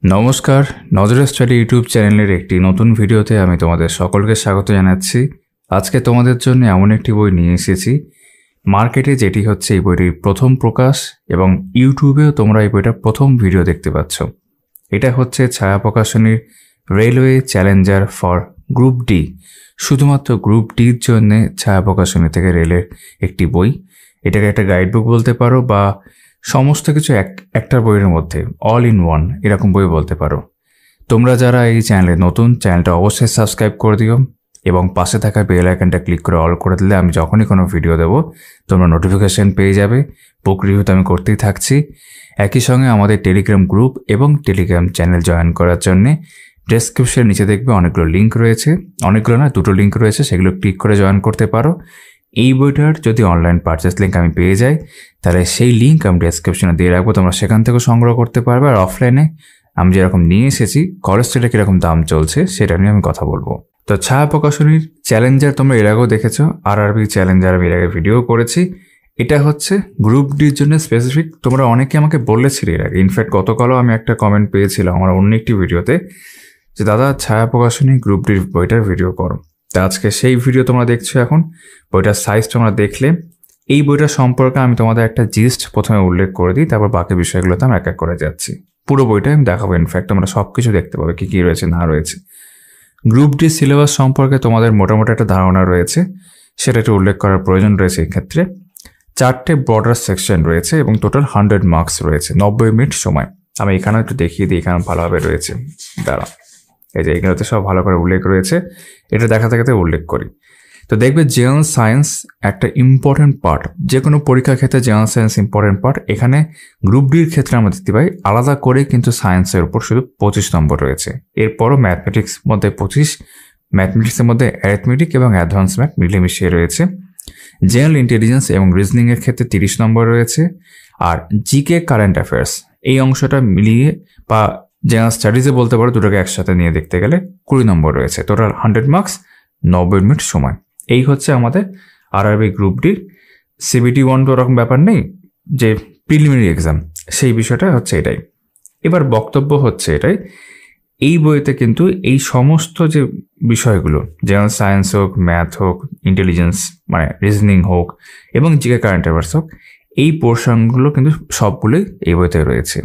নমস্কার, নজর study YouTube চ্যানেলের একটি নতুন ভিডিওতে আমি তোমাদের সকলকে স্বাগত জানাচ্ছি। আজকে তোমাদের জন্য এমন একটি বই নিয়ে এসেছি মার্কেটে, যেটি হচ্ছে এই বইটির প্রথম প্রকাশ এবং ইউটিউবেও তোমরা এই বইটার প্রথম ভিডিও দেখতে পাচ্ছ। এটা হচ্ছে ছায়া প্রকাশনীর railway challenger for group D. শুধুমাত্র গ্রুপ ডির জন্য ছায়া প্রকাশনী থেকে রেলের একটি বই। এটাকে একটা গাইড বুক বলতে পারো বা সমস্ত কিছু একটা বইয়ের মধ্যে অল ইন ওয়ান এরকম বই বলতে পারো। তোমরা যারা এই চ্যানেলে নতুন, চ্যানেলটা অবশ্যই সাবস্ক্রাইব করে দিও এবং পাশে থাকা বেল আইকনটা ক্লিক করে অল করে দিলে আমি যখনই কোনো ভিডিও দেবো তোমরা নোটিফিকেশন পেয়ে যাবে। বুক রিভিউ তো আমি করতেই থাকছি। একই সঙ্গে আমাদের টেলিগ্রাম গ্রুপ এবং টেলিগ্রাম চ্যানেল জয়েন করার জন্যে ডেসক্রিপশনের নিচে দেখবে অনেকগুলো লিঙ্ক রয়েছে, অনেকগুলো না, দুটো লিঙ্ক রয়েছে, সেগুলো ক্লিক করে জয়েন করতে পারো। এই বইটার যদি অনলাইন পারচেস লিঙ্ক আমি পেয়ে যাই তাহলে সেই লিঙ্ক আমি ডেসক্রিপশনে দিয়ে রাখবো, তোমরা সেখান থেকে সংগ্রহ করতে পারবে। আর অফলাইনে আমি যেরকম নিয়ে এসেছি কলেজ স্ট্রিটে কীরকম দাম চলছে সেটা নিয়ে আমি কথা বলবো। তো ছায়া প্রকাশনীর চ্যালেঞ্জার তোমরা এর আগেও দেখেছো, আরআরবি চ্যালেঞ্জার আমি এর আগে ভিডিও করেছি। এটা হচ্ছে গ্রুপ ডির জন্য স্পেসিফিক। তোমরা অনেকে আমাকে বলেছিলে এর আগে, ইনফ্যাক্ট গতকালও আমি একটা কমেন্ট পেয়েছিলাম আমার অন্য একটি ভিডিওতে যে দাদা ছায়া প্রকাশনী গ্রুপ ডির বইটার ভিডিও করো। তা আজকে সেই ভিডিও তোমরা দেখছো। এখন বইটার সাইজ তোমরা দেখলে, এই বইটার সম্পর্কে আমি তোমাদের একটা জিস্ট প্রথমে উল্লেখ করে দিই, তারপর বাকি বিষয়গুলোতে আমি এক এক করে যাচ্ছি। পুরো বইটা আমি দেখাবো, ইনফ্যাক্ট তোমরা সব কিছু দেখতে পাবে কী কী রয়েছে না রয়েছে। গ্রুপ ডি সিলেবাস সম্পর্কে তোমাদের মোটামুটি একটা ধারণা রয়েছে, সেটা একটু উল্লেখ করার প্রয়োজন রয়েছে। এক্ষেত্রে 4টে বর্ডার সেকশন রয়েছে এবং টোটাল 100 মার্কস রয়েছে, 90 মিনিট সময়। আমি এখানেও একটু দেখিয়ে দিই, এখানে ভালোভাবে রয়েছে। দাঁড়া, এই যে এগুলোতে সব ভালো করে উল্লেখ রয়েছে, এটা দেখাতে উল্লেখ করি। তো দেখবে জেনারেল সায়েন্স একটা ইম্পর্টেন্ট পার্ট, যে কোনো পরীক্ষার ক্ষেত্রে জেনারেল সায়েন্স ইম্পর্টেন্ট পার্ট। এখানে গ্রুপ ডির ক্ষেত্রে আমরা দেখতে পাই আলাদা করে কিন্তু সায়েন্সের উপর শুধু 25 নম্বর রয়েছে। এরপরও ম্যাথমেটিক্স মধ্যে 25, ম্যাথমেটিক্সের মধ্যে অ্যারিথমেটিক এবং অ্যাডভান্স ম্যাথ মিলেমিশিয়ে রয়েছে। জেনারেল ইন্টেলিজেন্স এবং রিজনিংয়ের ক্ষেত্রে 30 নম্বর রয়েছে। আর জিকে কারেন্ট অ্যাফেয়ার্স এই অংশটা মিলিয়ে বা জেনারেল স্টাডিজে বলতে পারো, দুটোকে একসাথে নিয়ে দেখতে গেলে 20 নম্বর রয়েছে। টোটাল 100 মার্কস, 90 মিনিট সময়। এই হচ্ছে আমাদের আরআরবি গ্রুপ ডির। সিবিটি 1 তো ওরকম ব্যাপার নেই, যে প্রিলিমিনারি এক্সাম সেই বিষয়টা হচ্ছে এটাই। এবার বক্তব্য হচ্ছে এটাই, এই বইতে কিন্তু এই সমস্ত যে বিষয়গুলো, জেনারেল সায়েন্স হোক, ম্যাথ হোক, ইন্টেলিজেন্স মানে রিজনিং হোক এবং জিকে কারেন্ট অ্যাফেয়ার্স হোক, এই পোর্শনগুলো কিন্তু সবগুলোই এই বইতে রয়েছে।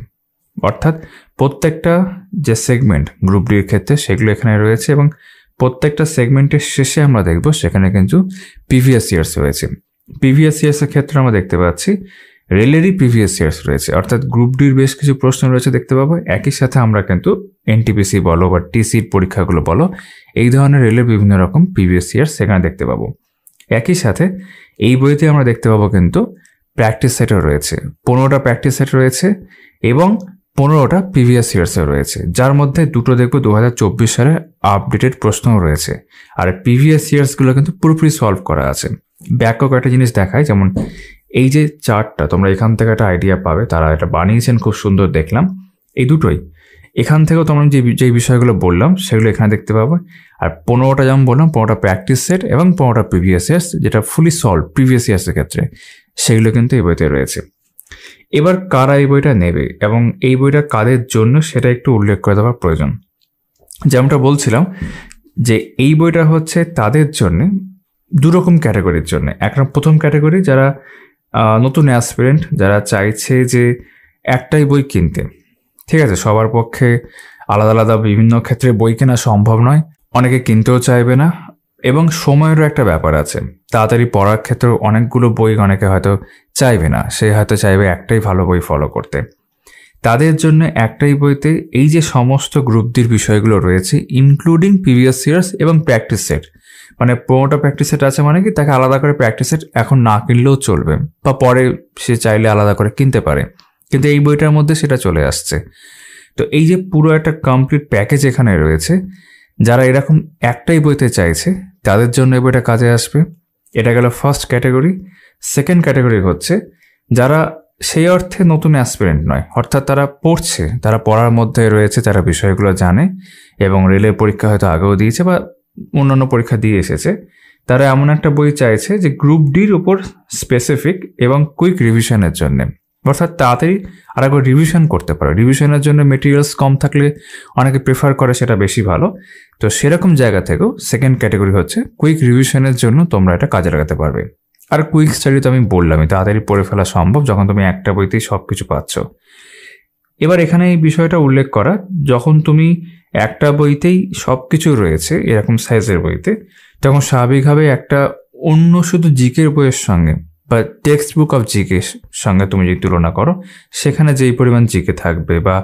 অর্থাৎ প্রত্যেকটা যে সেগমেন্ট গ্রুপ ডির ক্ষেত্রে সেগুলো এখানে রয়েছে এবং প্রত্যেকটা সেগমেন্টের শেষে আমরা দেখব সেখানে কিন্তু প্রিভিয়াস ইয়ার্স রয়েছে। প্রিভিয়াস ইয়ার্সের ক্ষেত্রে আমরা দেখতে পাচ্ছি রেলেরই প্রিভিয়াস ইয়ার্স রয়েছে, অর্থাৎ গ্রুপ ডির বেশ কিছু প্রশ্ন রয়েছে দেখতে পাবো। একই সাথে আমরা কিন্তু এনটিপিসি বলো বা টিসির পরীক্ষাগুলো বলো, এই ধরনের রেলের বিভিন্ন রকম প্রিভিয়াস ইয়ার্স সেখানে দেখতে পাবো। একই সাথে এই বইতে আমরা দেখতে পাবো কিন্তু প্র্যাকটিস সেটও রয়েছে, 15টা প্র্যাকটিস সেট রয়েছে এবং 15টা প্রিভিয়াস ইয়ার্সেও রয়েছে, যার মধ্যে দুটো দেখবো 2024 সালে আপডেটেড প্রশ্নও রয়েছে। আর প্রিভিয়াস ইয়ার্সগুলো কিন্তু পুরোপুরি সলভ করা আছে। ব্যাকও একটা জিনিস দেখায়, যেমন এই যে চার্টটা, তোমরা এখান থেকে একটা আইডিয়া পাবে, তারা এটা বানিয়েছেন খুব সুন্দর দেখলাম। এই দুটোই এখান থেকেও তোমরা যে বিষয়গুলো বললাম সেগুলো এখানে দেখতে পাবো। আর 15টা যেমন বললাম, 15টা প্র্যাকটিস সেট এবং 15টা প্রিভিয়াস ইয়ার্স, যেটা ফুলি সলভ প্রিভিয়াস ইয়ার্সের ক্ষেত্রে, সেগুলো কিন্তু এই বইতে রয়েছে। এবার কারা এই বইটা নেবে এবং এই বইটা কাদের জন্য সেটা একটু উল্লেখ করে দেওয়ার প্রয়োজন। যেমনটা বলছিলাম যে এই বইটা হচ্ছে তাদের জন্য দুরকম ক্যাটাগরির জন্য। প্রথম ক্যাটাগরি যারা নতুন অ্যাসপিরেন্ট, যারা চাইছে যে একটাই বই কিনতে। ঠিক আছে, সবার পক্ষে আলাদা আলাদা বিভিন্ন ক্ষেত্রে বই কেনা সম্ভব নয়, অনেকে কিনতেও চাইবে না এবং সময়েরও একটা ব্যাপার আছে। তাড়াতাড়ি পড়ার ক্ষেত্রে অনেকগুলো বই অনেকে হয়তো চাইবে না, সে হয়তো চাইবে একটাই ভালো বই ফলো করতে। তাদের জন্য একটাই বইতে এই যে সমস্ত গ্রুপ ডির বিষয়গুলো রয়েছে, ইনক্লুডিং প্রিভিয়াস ইয়ার্স এবং প্র্যাকটিস সেট, মানে 15টা প্র্যাকটিস সেট আছে মানে কি তাকে আলাদা করে প্র্যাকটিস সেট এখন না কিনলেও চলবে বা পরে সে চাইলে আলাদা করে কিনতে পারে, কিন্তু এই বইটার মধ্যে সেটা চলে আসছে। তো এই যে পুরো একটা কমপ্লিট প্যাকেজ এখানে রয়েছে, যারা এরকম একটাই বইতে চাইছে তাদের জন্য এই বইটা কাজে আসবে। এটা গেল ফার্স্ট ক্যাটাগরি। সেকেন্ড ক্যাটাগরি হচ্ছে যারা সেই অর্থে নতুন অ্যাসপিরেন্ট নয়, অর্থাৎ তারা পড়ছে, তারা পড়ার মধ্যে রয়েছে, তারা বিষয়গুলো জানে এবং রেলের পরীক্ষা হয়তো আগেও দিয়েছে বা অন্যান্য পরীক্ষা দিয়ে এসেছে। তারা এমন একটা বই চাইছে যে গ্রুপ ডির উপর স্পেসিফিক এবং কুইক রিভিশনের জন্য। অর্থাৎ তাড়াতাড়ি আরেকবার রিভিশন করতে পারো। রিভিশনের জন্য মেটেরিয়ালস কম থাকলে অনেকে প্রেফার করে, সেটা বেশি ভালো। তো সেরকম জায়গা থেকেও সেকেন্ড ক্যাটাগরি হচ্ছে কুইক রিভিশনের জন্য তোমরা এটা কাজে লাগাতে পারবে। আর কুইক স্টাডি তো আমি বললামই, তাড়াতাড়ি পড়ে ফেলা সম্ভব যখন তুমি একটা বইতেই সব কিছু পাচ্ছ। এবার এখানে এই বিষয়টা উল্লেখ করা, যখন তুমি একটা বইতেই সব কিছু রয়েছে এরকম সাইজের বইতে, তখন স্বাভাবিকভাবে একটা অন্য শুধু জিকের বইয়ের সঙ্গে বা টেক্সট বুক অফ জিকে সঙ্গে তুমি যদি তুলনা করো, সেখানে যেই পরিমাণ জিকে থাকবে বা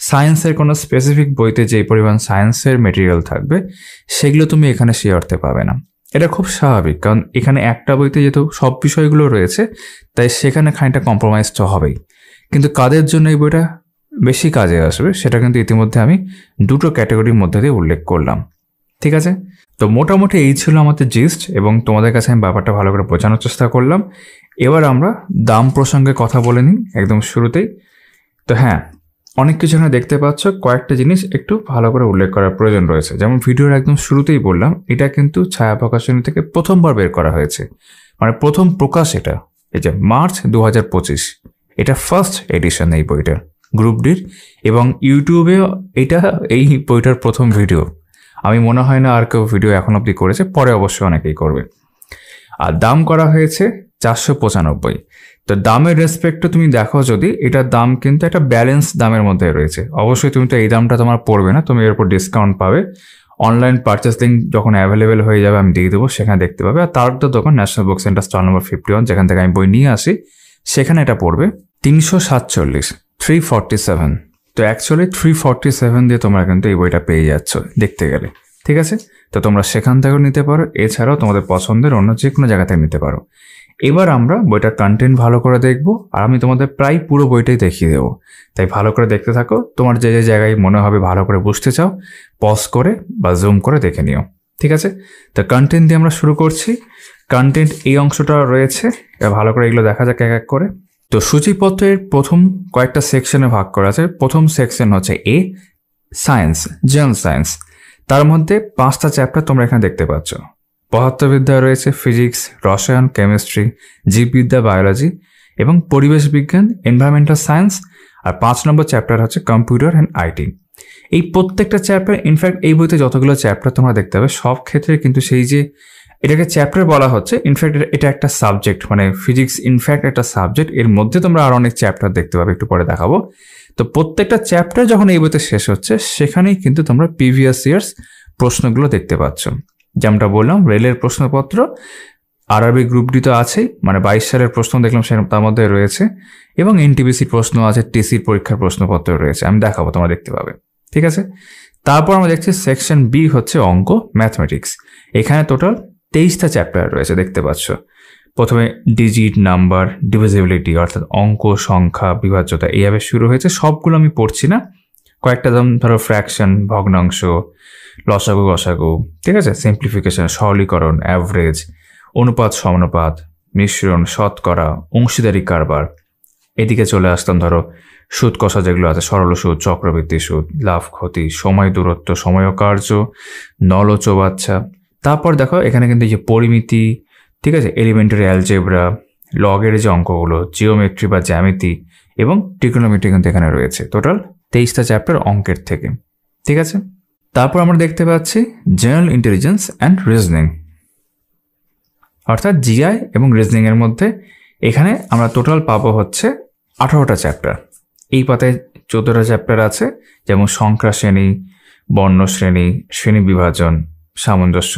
সায়েন্সের কোনো স্পেসিফিক বইতে যেই পরিমাণ সায়েন্সের মেটেরিয়াল থাকবে, সেগুলো তুমি এখানে সেই অর্থে পাবে না। এটা খুব স্বাভাবিক, কারণ এখানে একটা বইতে যেহেতু সব বিষয়গুলো রয়েছে, তাই সেখানে খানিকটা কম্প্রোমাইজ তো হবেই। কিন্তু কাদের জন্য এই বইটা বেশি কাজে আসবে সেটা কিন্তু ইতিমধ্যে আমি দুটো ক্যাটাগরির মধ্যে দিয়ে উল্লেখ করলাম। ঠিক আছে, তো মোটামুটি এই ছিল আমাদের জিস্ট, এবং তোমাদের কাছে আমি ব্যাপারটা ভালো করে বোঝানোর চেষ্টা করলাম। এবার আমরা দাম প্রসঙ্গে কথা বলে নিই একদম শুরুতেই। তো হ্যাঁ, অনেক কিছু এখানে দেখতে পাচ্ছ, কয়েকটা জিনিস একটু ভালো করে উল্লেখ করার প্রয়োজন রয়েছে। যেমন ভিডিওর একদম শুরুতেই বললাম, এটা কিন্তু ছায়া প্রকাশনী থেকে প্রথমবার বের করা হয়েছে, মানে প্রথম প্রকাশ এটা। এই যে মার্চ 2025, এটা ফার্স্ট এডিশন এই বইটার, গ্রুপ ডির। এবং ইউটিউবে এটা এই বইটার প্রথম ভিডিও। আমি মনে হয় না আর কেউ ভিডিও এখন অবধি করেছে, পরে অবশ্যই অনেকেই করবে। আর দাম করা হয়েছে 495। তো দামের রেসপেক্টে তুমি দেখো, যদি এটার দাম কিন্তু একটা ব্যালেন্স দামের মধ্যে রয়েছে। অবশ্যই তুমি তো এই দামটা তোমার পড়বে না, তুমি এর উপর ডিসকাউন্ট পাবে। অনলাইন পারচেস লিঙ্ক যখন অ্যাভেলেবেল হয়ে যাবে আমি দিয়ে দেবো, সেখানে দেখতে পাবে। আর তার তো দোকান national book centre stall number 51, যেখান থেকে আমি বই নিয়ে আসি, সেখানে এটা পড়বে 347, 347। তো অ্যাকচুয়ালি 347 দিয়ে তোমরা কিন্তু এই বইটা পেয়ে যাচ্ছ দেখতে গেলে। ঠিক আছে, তো তোমরা সেখান থেকেও নিতে পারো, এছাড়াও তোমাদের পছন্দের অন্য যে কোনো জায়গা থেকে নিতে পারো। এবার আমরা বইটার কন্টেন্ট ভালো করে দেখব, আর আমি তোমাদের প্রায় পুরো বইটাই দেখিয়ে দেবো। তাই ভালো করে দেখতে থাকো। তোমার যে যে জায়গায় মনে হবে ভালো করে বুঝতে চাও, পজ করে বা জুম করে দেখে নিও। ঠিক আছে, তো কন্টেন্ট দিয়ে আমরা শুরু করছি। কন্টেন্ট এই অংশটা রয়েছে, ভালো করে এগুলো দেখা যাক এক এক করে। তো সূচিপত্রের প্রথম কয়েকটা সেকশনে ভাগ করা আছে। প্রথম সেকশন হচ্ছে এ, সায়েন্স, জেনারেল সায়েন্স। তার মধ্যে 5টা চ্যাপ্টার তোমরা এখানে দেখতে পাচ্ছ। পদার্থবিদ্যা রয়েছে, ফিজিক্স, রসায়ন, কেমিস্ট্রি, জীববিদ্যা, বায়োলজি এবং পরিবেশ বিজ্ঞান, এনভায়রনমেন্টাল সায়েন্স। আর 5 নম্বর চ্যাপ্টার হচ্ছে কম্পিউটার অ্যান্ড আইটি। এই প্রত্যেকটা চ্যাপ্টার, ইনফ্যাক্ট এই বইতে যতগুলো চ্যাপ্টার তোমরা দেখতে পাবে, সব ক্ষেত্রে কিন্তু সেই যে এটাকে চ্যাপ্টার বলা হচ্ছে, ইনফ্যাক্ট এটা একটা সাবজেক্ট, মানে ফিজিক্স ইনফ্যাক্ট একটা সাবজেক্ট। এর মধ্যে তোমরা আরো অনেক চ্যাপ্টার দেখতে পাবে, একটু পরে দেখাবো। তো প্রত্যেকটা চ্যাপ্টার যখন এই বইতে শেষ হচ্ছে, সেখানেই কিন্তু তোমরা প্রিভিয়াস ইয়ার্স প্রশ্নগুলো দেখতে পাচ্ছ। যেমনটা বললাম, রেলের প্রশ্নপত্র, আরআরবি গ্রুপ ডি তো আছেই, মানে 22 সালের প্রশ্ন দেখলাম তার মধ্যে রয়েছে, এবং এনটিপিসির প্রশ্ন আছে, টিসির পরীক্ষার প্রশ্নপত্র রয়েছে। আমি দেখাবো, তোমরা দেখতে পাবে। ঠিক আছে, তারপর আমরা দেখছি সেকশন বি হচ্ছে অঙ্ক, ম্যাথমেটিক্স। এখানে টোটাল 23টা চ্যাপ্টার রয়েছে, দেখতে পাচ্ছ। প্রথমে ডিজিট, নাম্বার, ডিভিজিবিলিটি অর্থাৎ অঙ্ক, সংখ্যা, বিভাজ্যতা, এইভাবে শুরু হয়েছে। সবগুলো আমি পড়ছি না, কয়েকটা ধরো ফ্র্যাকশন, ভগ্নাংশ, লসাগু, গসাগু, ঠিক আছে, সিম্পলিফিকেশন, সরলীকরণ, অ্যাভারেজ, অনুপাত, সমানুপাত, মিশ্রণ, শতকরা, অংশীদারি কারবার। এদিকে চলে আসতাম ধরো সুদ কষা যেগুলো আছে, সরল সুদ, চক্রবৃদ্ধি সুদ, লাভ ক্ষতি, সময় দূরত্ব, সময় কার্য, নল ও চৌবাচ্চা। তারপর দেখো এখানে কিন্তু এই যে পরিমিতি, ঠিক আছে, এলিমেন্টারি অ্যালজেব্রা, লগের যে অঙ্কগুলো, জিওমেট্রি বা জ্যামিতি এবং ট্রিগোনোমেট্রি কিন্তু এখানে রয়েছে। টোটাল 23টা চ্যাপ্টার অঙ্কের থেকে। ঠিক আছে, তারপর আমরা দেখতে পাচ্ছি জেনারেল ইন্টেলিজেন্স অ্যান্ড রিজনিং, অর্থাৎ জিআই এবং রিজনিং এর মধ্যে এখানে আমরা টোটাল পাবো হচ্ছে 18টা চ্যাপ্টার। এই পাতায় 14টা চ্যাপ্টার আছে, যেমন সংখ্যা শ্রেণী, বর্ণ শ্রেণী, শ্রেণী বিভাজন, সামঞ্জস্য।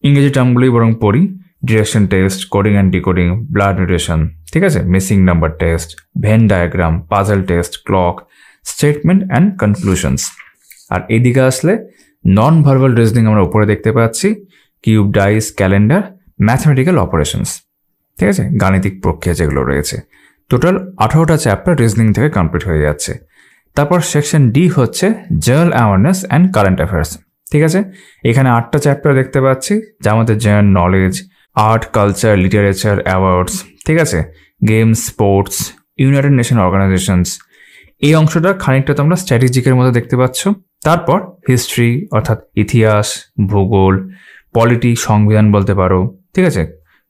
ইংরেজি টার্মগুলোই বরং পড়ি। Direction test, coding and decoding, blood নিউট্রিশন, ঠিক আছে, missing number test, Venn diagram, puzzle test, clock, statement and conclusions. আর এদিকে আসলে নন ভার্বাল রিজনিং আমরা উপরে দেখতে পাচ্ছি, cube, dice, calendar, mathematical operations, ঠিক আছে, গাণিতিক প্রক্রিয়া যেগুলো রয়েছে। টোটাল 18টা চ্যাপ্টার রিজনিং থেকে কমপ্লিট হয়ে যাচ্ছে। তারপর সেকশন ডি হচ্ছে general awareness and current affairs. ঠিক আছে, এখানে 8টা চ্যাপ্টার দেখতে পাচ্ছি, যার মধ্যে general knowledge, art, culture, literature, awards, ঠিক আছে, games, sports, united nation organisations. এই অংশটা খানিকটা তোমরা স্ট্র্যাটেজিকের মধ্যে দেখতে পাচ্ছ। তারপর হিস্ট্রি অর্থাৎ ইতিহাস, ভূগোল, পলিটি, সংবিধান বলতে পারো, ঠিক আছে,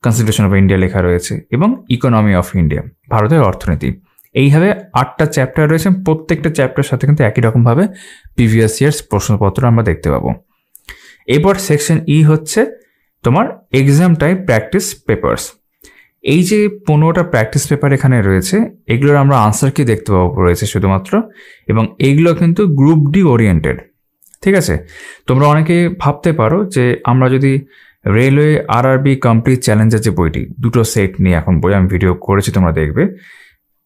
কনস্টিটিউশন অফ ইন্ডিয়া লেখা রয়েছে, এবং ইকোনমি অফ ইন্ডিয়া, ভারতের অর্থনীতি। এইভাবে 8টা চ্যাপ্টার রয়েছে, প্রত্যেকটা চ্যাপ্টারের সাথে কিন্তু একই রকমভাবে প্রিভিয়াস ইয়ার্স প্রশ্নপত্র আমরা দেখতে পাবো। এরপর সেকশন ই হচ্ছে তোমার এক্সাম টাইপ প্র্যাকটিস পেপারস। এই যে 15টা প্র্যাকটিস পেপার এখানে রয়েছে, এগুলোর আমরা আনসার কি দেখতে পাবো রয়েছে শুধুমাত্র, এবং এইগুলো কিন্তু গ্রুপ ডি ওরিয়েন্টেড। ঠিক আছে, তোমরা অনেকে ভাবতে পারো যে আমরা যদি রেলওয়ে আরআরবি কমপ্লিট চ্যালেঞ্জের যে বইটি, দুটো সেট নিয়ে এখন বই আমি ভিডিও করেছি, তোমরা দেখবে,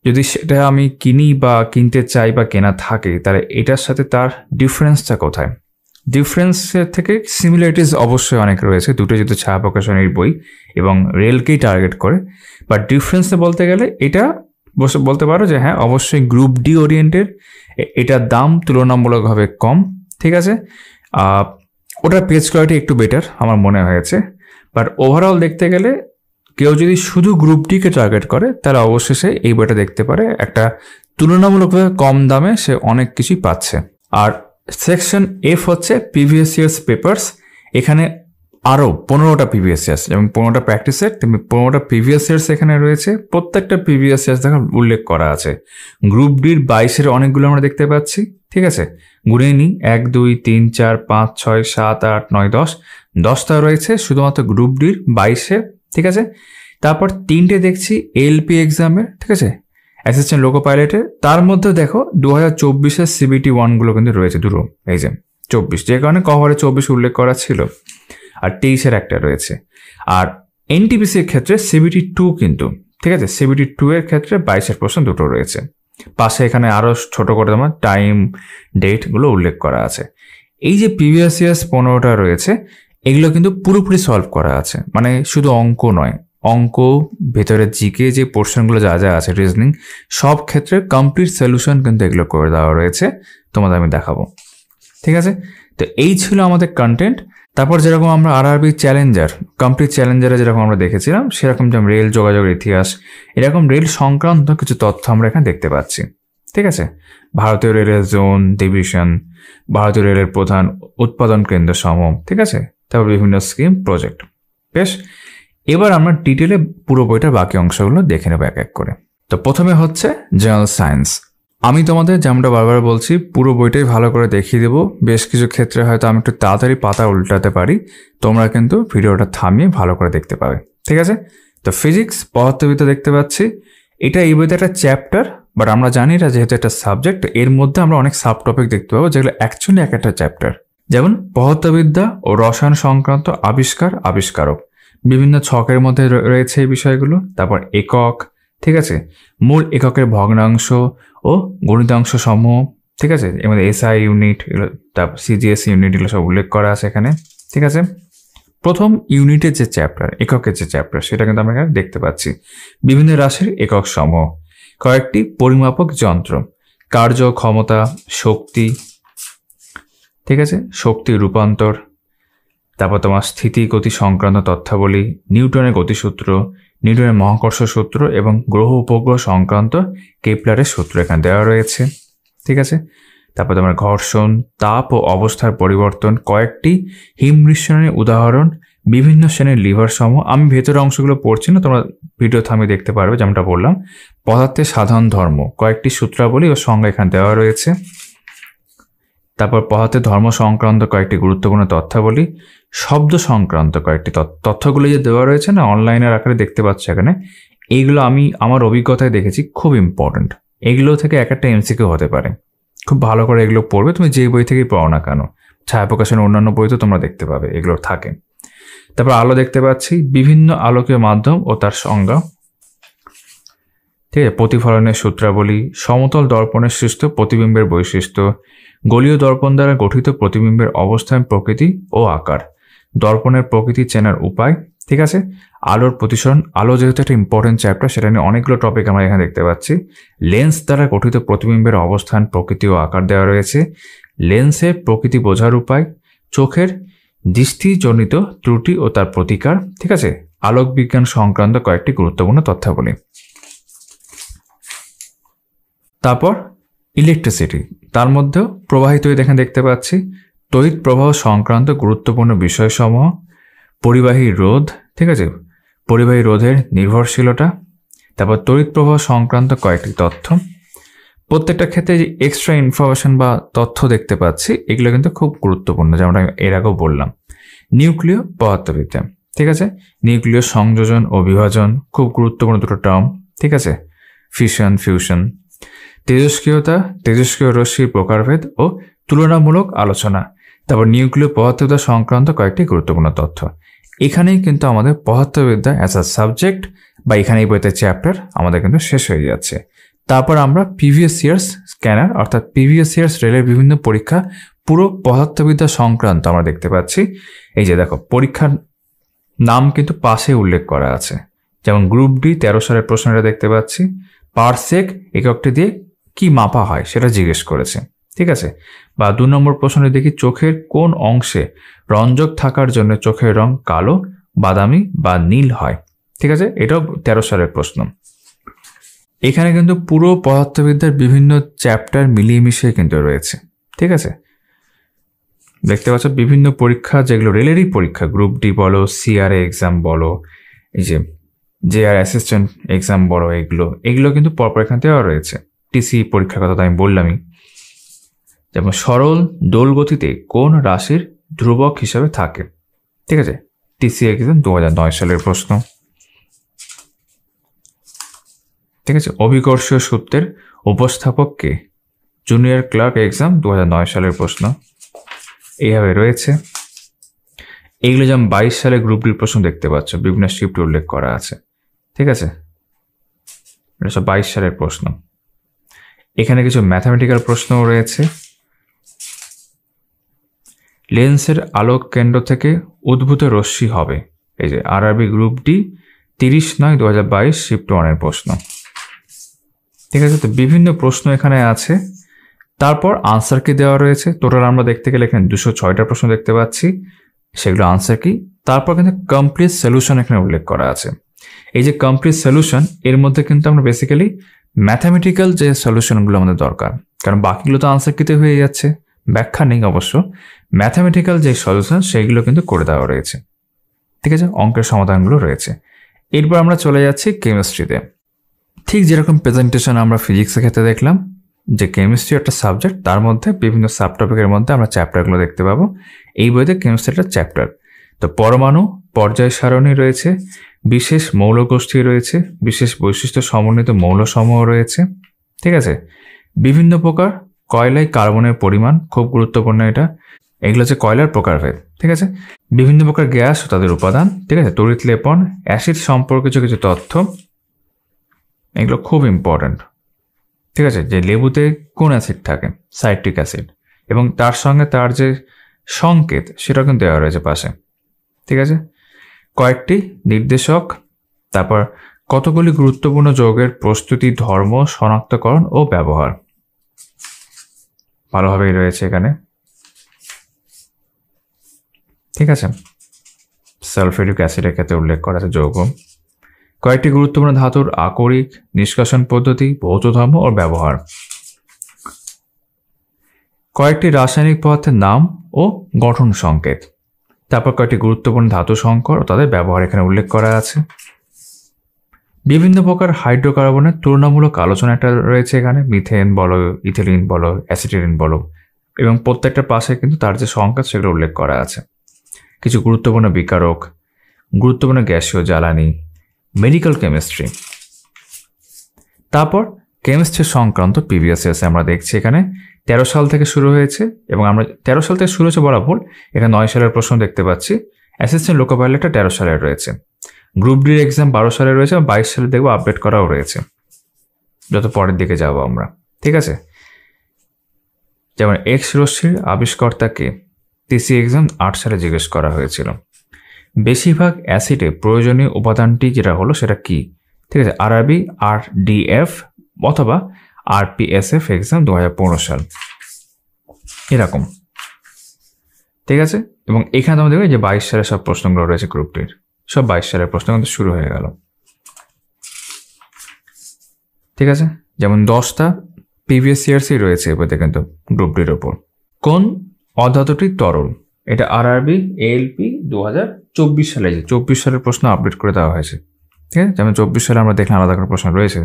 যদি সেটা আমি কিনি বা কিনতে চাই বা কেনা থাকে, তাহলে এটার সাথে তার ডিফারেন্সটা কোথায়? ডিফারেন্সের থেকে সিমিলারিটিস অবশ্যই অনেক রয়েছে, দুটো যেহেতু ছায়া প্রকাশনীর বই এবং রেলকেই টার্গেট করে। বাট ডিফারেন্সে বলতে গেলে এটা বলতে পারো যে হ্যাঁ অবশ্যই গ্রুপ ডি ওরিয়েন্টেড, এটার দাম তুলনামূলকভাবে কম। ঠিক আছে, ওটার পেজ কোয়ালিটি একটু বেটার আমার মনে হয়েছে। বাট ওভারঅল দেখতে গেলে কেউ যদি শুধু গ্রুপ ডিকে টার্গেট করে, তাহলে অবশ্যই সে এই বইটা দেখতে পারে, একটা তুলনামূলকভাবে কম দামে সে অনেক কিছুই পাচ্ছে। আর সেকশন এফ হচ্ছে প্রিভিয়াস ইয়ার্স পেপার্স। এখানে আরও 15টা প্রিভিয়াস ইয়ার্স, যেমন 15টা প্র্যাকটিসের তেমনি 15টা প্রিভিয়াস ইয়ার্স এখানে রয়েছে। প্রত্যেকটা প্রিভিয়াস ইয়ার্স দেখা উল্লেখ করা আছে। গ্রুপ ডির 22-এর অনেকগুলো আমরা দেখতে পাচ্ছি। ঠিক আছে, গুণে নিই, 1 2 3 4 5 6 7 8 9 10, 10টা রয়েছে শুধুমাত্র গ্রুপ ডির 22-এ। ঠিক আছে, তারপর 3টে দেখছি এলপি এক্সামের। ঠিক আছে, অ্যাসিস্ট্যান্ট লোকো পাইলটের। তার মধ্যে দেখো 2024-এর সিবিটি 1গুলো কিন্তু রয়েছে দুটো, এই যে 24, যে কারণে কভারে 24 উল্লেখ করা ছিল, আর 23-এর একটা রয়েছে। আর এনটিপিসির ক্ষেত্রে সিবিটি 2 কিন্তু, ঠিক আছে, সিবিটি 2 এর ক্ষেত্রে 22-এর প্রশ্ন দুটো রয়েছে। পাশে এখানে আরও ছোট করে তোমার টাইম ডেটগুলো উল্লেখ করা আছে। এই যে প্রিভিয়াস ইয়ার্স 15টা রয়েছে, এগুলো কিন্তু পুরোপুরি সলভ করা আছে, মানে শুধু অঙ্ক নয়, অঙ্ক ভেতরে জিকে যে পোর্শনগুলো যা যা আছে, রিজনিং, সব ক্ষেত্রে কমপ্লিট সলিউশন কিন্তু এগুলো করে দেওয়া রয়েছে, তোমাদের আমি দেখাবো। ঠিক আছে, তো এই ছিল আমাদের কন্টেন্ট। তারপর যেরকম আমরা আরআরবি চ্যালেঞ্জার, কমপ্লিট চ্যালেঞ্জারে যেরকম আমরা দেখেছিলাম, সেরকম যেমন রেল যোগাযোগের ইতিহাস, এরকম রেল সংক্রান্ত কিছু তথ্য আমরা এখানে দেখতে পাচ্ছি। ঠিক আছে, ভারতীয় রেলের জোন, ডিভিশন, ভারতীয় রেলের প্রধান উৎপাদন কেন্দ্র সমূহ। ঠিক আছে, তারপর বিভিন্ন স্কিম, প্রজেক্ট। বেশ, এবার আমরা ডিটেলে পুরো বইটার বাকি অংশগুলো দেখে নেব এক এক করে। তো প্রথমে হচ্ছে জেনারেল সায়েন্স। আমি তোমাদের যেমনটা বারবার বলছি, পুরো বইটাই ভালো করে দেখিয়ে দেবো। বেশ কিছু ক্ষেত্রে হয়তো আমি একটু তাড়াতাড়ি পাতা উল্টাতে পারি, তোমরা কিন্তু ভিডিওটা থামিয়ে ভালো করে দেখতে পাবে। ঠিক আছে, তো ফিজিক্স, পদার্থবিদ্যা দেখতে পাচ্ছি। এটা এই বইতে একটা চ্যাপ্টার, বাট আমরা জানি না যেহেতু একটা সাবজেক্ট, এর মধ্যে আমরা অনেক সাব টপিক দেখতে পাবো, যেগুলো অ্যাকচুয়ালি এক একটা চ্যাপ্টার। যেমন পদার্থবিদ্যা ও রসায়ন সংক্রান্ত আবিষ্কার, আবিষ্কারক, বিভিন্ন ছকের মধ্যে রয়েছে এই বিষয়গুলো। তারপর একক, ঠিক আছে, মূল এককের ভগ্নাংশ ও গণিতাংশ সমূহ। ঠিক আছে, এর মধ্যে এসআই ইউনিট, তারপর সিজিএস ইউনিট, এগুলো সব উল্লেখ করা আছে এখানে। ঠিক আছে, প্রথম ইউনিটের যে চ্যাপ্টার, এককের যে চ্যাপ্টার, সেটা কিন্তু আমরা এখানে দেখতে পাচ্ছি। বিভিন্ন রাশির একক সমূহ, কয়েকটি পরিমাপক যন্ত্র, কার্য, ক্ষমতা, শক্তি, ঠিক আছে, শক্তি রূপান্তর, তারপর তোমার স্থিতি গতি সংক্রান্ত তথ্যাবলী, নিউটনের গতিসূত্র, নিউটনের মহাকর্ষ সূত্র এবং গ্রহ উপগ্রহ সংক্রান্ত কেপলারের সূত্র এখানে দেওয়া রয়েছে। ঠিক আছে, তারপর তোমার ঘর্ষণ, তাপ ও অবস্থার পরিবর্তন, কয়েকটি হিমমিশ্রণের উদাহরণ, বিভিন্ন শ্রেণীর লিভার সমূহ। আমি ভেতরের অংশগুলো পড়ছি না, তোমরা ভিডিও থামিয়ে দেখতে পারবে। যেমনটা বললাম, পদার্থের সাধারণ ধর্ম, কয়েকটি সূত্রাবলী ও সংজ্ঞা এখানে দেওয়া রয়েছে। তারপর পদার্থের ধর্ম সংক্রান্ত কয়েকটি গুরুত্বপূর্ণ তথ্যাবলী, শব্দ সংক্রান্ত কয়েকটি তথ্যগুলো যে দেওয়া রয়েছে না, অনলাইনের আকারে দেখতে পাচ্ছ এখানে, এইগুলো আমি আমার অভিজ্ঞতায় দেখেছি খুব ইম্পর্টেন্ট। এগুলো থেকে এক একটা এমসিকিউ হতে পারে, খুব ভালো করে এগুলো পড়বে, তুমি যে বই থেকেই পড়ো না কেন। ছায়া প্রকাশের অন্যান্য বই তো তোমরা দেখতে পাবে, এগুলো থাকে। তারপর আলো দেখতে পাচ্ছি, বিভিন্ন আলোকীয় মাধ্যম ও তার সংজ্ঞা। ঠিক আছে, প্রতিফলনের সূত্রাবলী, সমতল দর্পণের সৃষ্ট প্রতিবিম্বের বৈশিষ্ট্য, গোলীয় দর্পণ দ্বারা গঠিত প্রতিবিম্বের অবস্থান, প্রকৃতি ও আকার, দর্পণের প্রকৃতি চেনার উপায়। ঠিক আছে, আলোর প্রতিসরণ, আলো যেহেতু একটা ইম্পর্টেন্ট চ্যাপ্টার, সেটা নিয়ে অনেকগুলো টপিক আমরা এখানে দেখতে পাচ্ছি। লেন্স দ্বারা গঠিত প্রতিবিম্বের অবস্থান, প্রকৃতি ও আকার দেওয়া রয়েছে। লেন্সের প্রকৃতি বোঝার উপায়, চোখের দৃষ্টিজনিত ত্রুটি ও তার প্রতিকার। ঠিক আছে, আলোক বিজ্ঞান সংক্রান্ত কয়েকটি গুরুত্বপূর্ণ তথ্যাবলী। তারপর ইলেকট্রিসিটি, তার মধ্যেও প্রবাহিত এখানে দেখতে পাচ্ছি। তড়িৎ প্রবাহ সংক্রান্ত গুরুত্বপূর্ণ বিষয়সমূহ, পরিবাহী রোধ, ঠিক আছে, পরিবাহী রোধের নির্ভরশীলতা, তারপর তড়িৎ প্রবাহ সংক্রান্ত কয়েকটি তথ্য। প্রত্যেকটা ক্ষেত্রে যে এক্সট্রা ইনফরমেশন বা তথ্য দেখতে পাচ্ছি, এগুলো কিন্তু খুব গুরুত্বপূর্ণ, যেমন এর আগেও বললাম। নিউক্লিয় পদার্থবিদ্যা, ঠিক আছে। নিউক্লিয় সংযোজন ও বিভাজন খুব গুরুত্বপূর্ণ দুটো টার্ম, ঠিক আছে। Fission, fusion. তেজস্ক্রিয়তা, তেজস্ক্রিয় রশ্মির প্রকারভেদ ও তুলনামূলক আলোচনা। তারপর নিউক্লিয় পদার্থবিদ্যা সংক্রান্ত কয়েকটি গুরুত্বপূর্ণ তথ্য। এখানেই কিন্তু আমাদের পদার্থবিদ্যা অ্যাজ আ সাবজেক্ট বা এখানে এই বইতে চ্যাপ্টার আমাদের কিন্তু শেষ হয়ে যাচ্ছে। তারপর আমরা প্রিভিয়াস ইয়ার্স স্ক্যানার অর্থাৎ প্রিভিয়াস ইয়ার্স রেলের বিভিন্ন পরীক্ষা পুরো পদার্থবিদ্যা সংক্রান্ত আমরা দেখতে পাচ্ছি। এই যে দেখো, পরীক্ষার নাম কিন্তু পাশে উল্লেখ করা আছে, যেমন গ্রুপ ডি 13 সালের প্রশ্নটা দেখতে পাচ্ছি। পারসেক এককটি দিয়ে কি মাপা হয় সেটা জিজ্ঞেস করেছে, ঠিক আছে। বা 2 নম্বর প্রশ্নে দেখি, চোখের কোন অংশে রঞ্জক থাকার জন্য চোখের রং কালো, বাদামি বা নীল হয়, ঠিক আছে। এটাও 13 সালের প্রশ্ন। এখানে কিন্তু পুরো পদার্থবিদ্যার বিভিন্ন চ্যাপ্টার মিলিয়ে মিশিয়ে কিন্তু রয়েছে, ঠিক আছে। দেখতে পাচ্ছ বিভিন্ন পরীক্ষা, যেগুলো রেলেরই পরীক্ষা, গ্রুপ ডি বলো, সিআরএ এক্সাম বলো, এই যে জেআর অ্যাসিস্ট্যান্ট এক্সাম বলো, এগুলো কিন্তু পরপর এখান থেকেও রয়েছে। টিসি পরীক্ষার কথা তো আমি বললামই। যেমন সরল দোল গতিতে কোন রাশির ধ্রুবক হিসাবে থাকে, ঠিক আছে। টিসি এক্সাম 2009 সালের প্রশ্ন, ঠিক আছে। অভিকর্ষীয় সূত্রের উপস্থাপক কে, জুনিয়র ক্লার্ক এক্সাম 2009 সালের প্রশ্ন। এইভাবে রয়েছে। এইগুলো যেমন 22 সালে গ্রুপ ডির প্রশ্ন দেখতে পাচ্ছ, বিভিন্ন শিফট উল্লেখ করা আছে, ঠিক আছে। এটা সব 22 সালের প্রশ্ন। এখানে কিছু ম্যাথামেটিক্যাল প্রশ্নও রয়েছে। লেন্সের আলোক কেন্দ্র থেকে উদ্ভূত রশ্মি হবে, এই যে আরআরবি গ্রুপ ডি 30/9/2022 শিফট 1 এর প্রশ্ন, ঠিক আছে। তো বিভিন্ন প্রশ্ন এখানে আছে। তারপর আনসার কি দেওয়া রয়েছে, টোটাল আমরা দেখতে গেলে এখানে 206টা প্রশ্ন দেখতে পাচ্ছি, সেগুলো আনসার কি। তারপর কিন্তু কমপ্লিট সলিউশন এখানে উল্লেখ করা আছে। এই যে কমপ্লিট সলিউশন, এর মধ্যে কিন্তু আমরা বেসিক্যালি ম্যাথামেটিক্যাল যে সলিউশনগুলো আমাদের দরকার, কারণ বাকিগুলো তো আনসার কিতে হয়ে যাচ্ছে, ব্যাখ্যা নেই অবশ্য। ম্যাথামেটিক্যাল যে সলিউশন সেইগুলো কিন্তু করে দেওয়া রয়েছে, ঠিক আছে। অঙ্কের সমাধানগুলো রয়েছে। এরপর আমরা চলে যাচ্ছি কেমিস্ট্রিতে। ঠিক যেরকম প্রেজেন্টেশন আমরা ফিজিক্সের ক্ষেত্রে দেখলাম, যে কেমিস্ট্রি একটা সাবজেক্ট, তার মধ্যে বিভিন্ন সাবটপিকের মধ্যে আমরা চ্যাপ্টারগুলো দেখতে পাবো। এই বইতে কেমিস্ট্রি একটা চ্যাপ্টার। তো পরমাণু পর্যায় সারণী রয়েছে, বিশেষ মৌলগোষ্ঠী রয়েছে, বিশেষ বৈশিষ্ট্য সমন্বিত মৌলসমূহ রয়েছে, ঠিক আছে। বিভিন্ন প্রকার কয়লায় কার্বনের পরিমাণ খুব গুরুত্বপূর্ণ এটা। এগুলো হচ্ছে কয়লার প্রকারভেদ, ঠিক আছে। বিভিন্ন প্রকার গ্যাস ও তাদের উপাদান, ঠিক আছে। তড়িৎ লেপন, অ্যাসিড সম্পর্কে কিছু তথ্য, এগুলো খুব ইম্পর্ট্যান্ট, ঠিক আছে। যে লেবুতে কোন অ্যাসিড থাকে, সাইট্রিক অ্যাসিড, এবং তার সঙ্গে তার যে সংকেত সেটা কিন্তু দেওয়া রয়েছে পাশে, ঠিক আছে। কয়েকটি নির্দেশক, তারপর কতগুলি গুরুত্বপূর্ণ যৌগের প্রস্তুতি, ধর্ম, শনাক্তকরণ ও ব্যবহার ভালোভাবেই রয়েছে এখানে, ঠিক আছে। সালফিউরিক অ্যাসিডের ক্ষেত্রে উল্লেখ করা আছে যৌগ। কয়েকটি গুরুত্বপূর্ণ ধাতুর আকরিক, নিষ্কাশন পদ্ধতি, ভৌত ধর্ম ও ব্যবহার। কয়েকটি রাসায়নিক পদার্থের নাম ও গঠন সংকেত। তারপর কয়েকটি গুরুত্বপূর্ণ ধাতু সংকর ও তাদের ব্যবহার এখানে উল্লেখ করা আছে। বিভিন্ন প্রকার হাইড্রোকার্বনের তুলনামূলক আলোচনা একটা রয়েছে এখানে, মিথেন বলো, ইথিলিন বলো, অ্যাসিটিলিন বলো, এবং প্রত্যেকটা পাশে কিন্তু তার যে সংকেত সেগুলো উল্লেখ করা আছে। কিছু গুরুত্বপূর্ণ বিকারক, গুরুত্বপূর্ণ গ্যাসীয় জ্বালানি, মেডিকেল কেমিস্ট্রি। তারপর কেমিস্ট্রি সংক্রান্ত প্রিভিয়াস ইয়ার্সে আমরা দেখছি এখানে 13 সাল থেকে শুরু হয়েছে, এবং আমরা 13 সাল থেকে শুরু হয়েছে বলা ভুল, এখানে 9 সালের প্রশ্ন দেখতে পাচ্ছি। অ্যাসিস্ট্যান্ট লোকো পাইলটটা 13 সালের রয়েছে। গ্রুপ ডির এক্সাম 12 সালে রয়েছে, 22 সালে দেখবো আপডেট করাও রয়েছে, যত পরের দিকে যাবো আমরা, ঠিক আছে। যেমন এক্স রশ্মির আবিষ্কর্তাকে টিসি এক্সাম 8 সালে জিজ্ঞেস করা হয়েছিল। বেশিরভাগ অ্যাসিডে প্রয়োজনীয় উপাদানটি যেটা হলো সেটা কি, ঠিক আছে। আরআরবি RDF অথবা RPSF এক্সাম 2015 সাল, এরকম, ঠিক আছে। এবং এখানে তোমরা দেখবে যে 22 সালের সব প্রশ্নগুলো রয়েছে গ্রুপটির, সব 22 সালের প্রশ্ন কিন্তু শুরু হয়ে গেল, ঠিক আছে। যেমন 10টা প্রিভিয়াস ইয়ার্সই রয়েছে এবারে কিন্তু গ্রুপ ডির ওপর। কোন অধাতুটি তরল, এটা আরআরবি ALP 2024 সালে, 24 সালের প্রশ্ন আপডেট করে দেওয়া হয়েছে, ঠিক আছে, যেমন 24 সালে আমরা দেখলাম আলাদা করে প্রশ্ন রয়েছে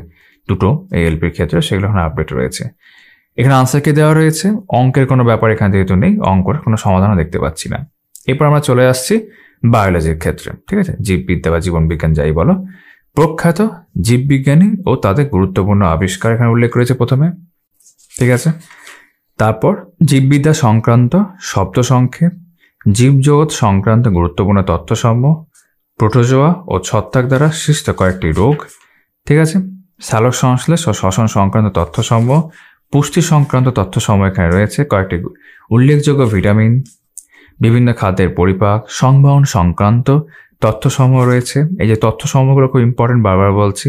দুটো এএলপির ক্ষেত্রে, সেগুলো এখানে আপডেট রয়েছে। এখানে আনসার কি দেওয়া রয়েছে, অঙ্কের কোনো ব্যাপার এখানে যেহেতু নেই, অঙ্কের কোনো সমাধানও দেখতে পাচ্ছি না। এরপর আমরা চলে আসছি বায়োলজির ক্ষেত্রে। ঠিক আছে, জীববিদ্যা বা জীবন বিজ্ঞান যাই বলো, প্রখ্যাত জীববিজ্ঞানী ও তাদের গুরুত্বপূর্ণ আবিষ্কার এখানে উল্লেখ করেছে প্রথমে। ঠিক আছে, তারপর জীববিদ্যা সংক্রান্ত শব্দ সংক্ষেপ, জীবজগৎ সংক্রান্ত গুরুত্বপূর্ণ তথ্যসমূহ, প্রোটোজোয়া ও ছত্রাক দ্বারা সৃষ্ট কয়েকটি রোগ। ঠিক আছে, সালোক সংশ্লেষ ও শ্বসন সংক্রান্ত তথ্যসমূহ, পুষ্টি সংক্রান্ত তথ্যসমূহ এখানে রয়েছে, কয়েকটি উল্লেখযোগ্য ভিটামিন, বিভিন্ন খাদ্যের পরিপাক, সংবহন সংক্রান্ত তথ্যসমূহ রয়েছে। এই যে তথ্যসমূহগুলো খুব ইম্পর্টেন্ট, বারবার বলছি।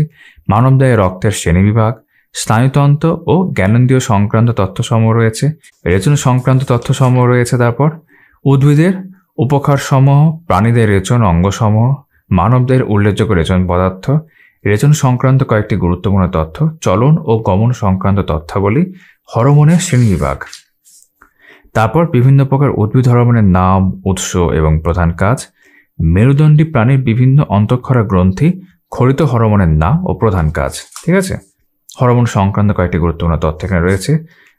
মানবদেহে রক্তের শ্রেণীবিভাগ, স্নায়ুতন্ত্র ও জ্ঞানেন্দ্রিয় সংক্রান্ত তথ্যসমূহ রয়েছে, রেচন সংক্রান্ত তথ্যসমূহ রয়েছে। তারপর উদ্ভিদের উপকারসমূহ, প্রাণীদের রেচন অঙ্গসমূহ, মানবদেহের উল্লেখযোগ্য রেচন পদার্থ, রেচন সংক্রান্ত কয়েকটি গুরুত্বপূর্ণ তথ্য, চলন ও গমন সংক্রান্ত তথ্যাবলী, হরমোনের শ্রেণীবিভাগ। তারপর বিভিন্ন প্রকার উদ্ভিদ হরমোনের নাম, উৎস এবং প্রধান কাজ, মেরুদণ্ডী প্রাণীর বিভিন্ন অন্তঃক্ষরা গ্রন্থি, ক্ষরিত হরমোনের নাম ও প্রধান কাজ। ঠিক আছে, হরমোন সংক্রান্ত কয়েকটি গুরুত্বপূর্ণ তথ্য এখানে রয়েছে,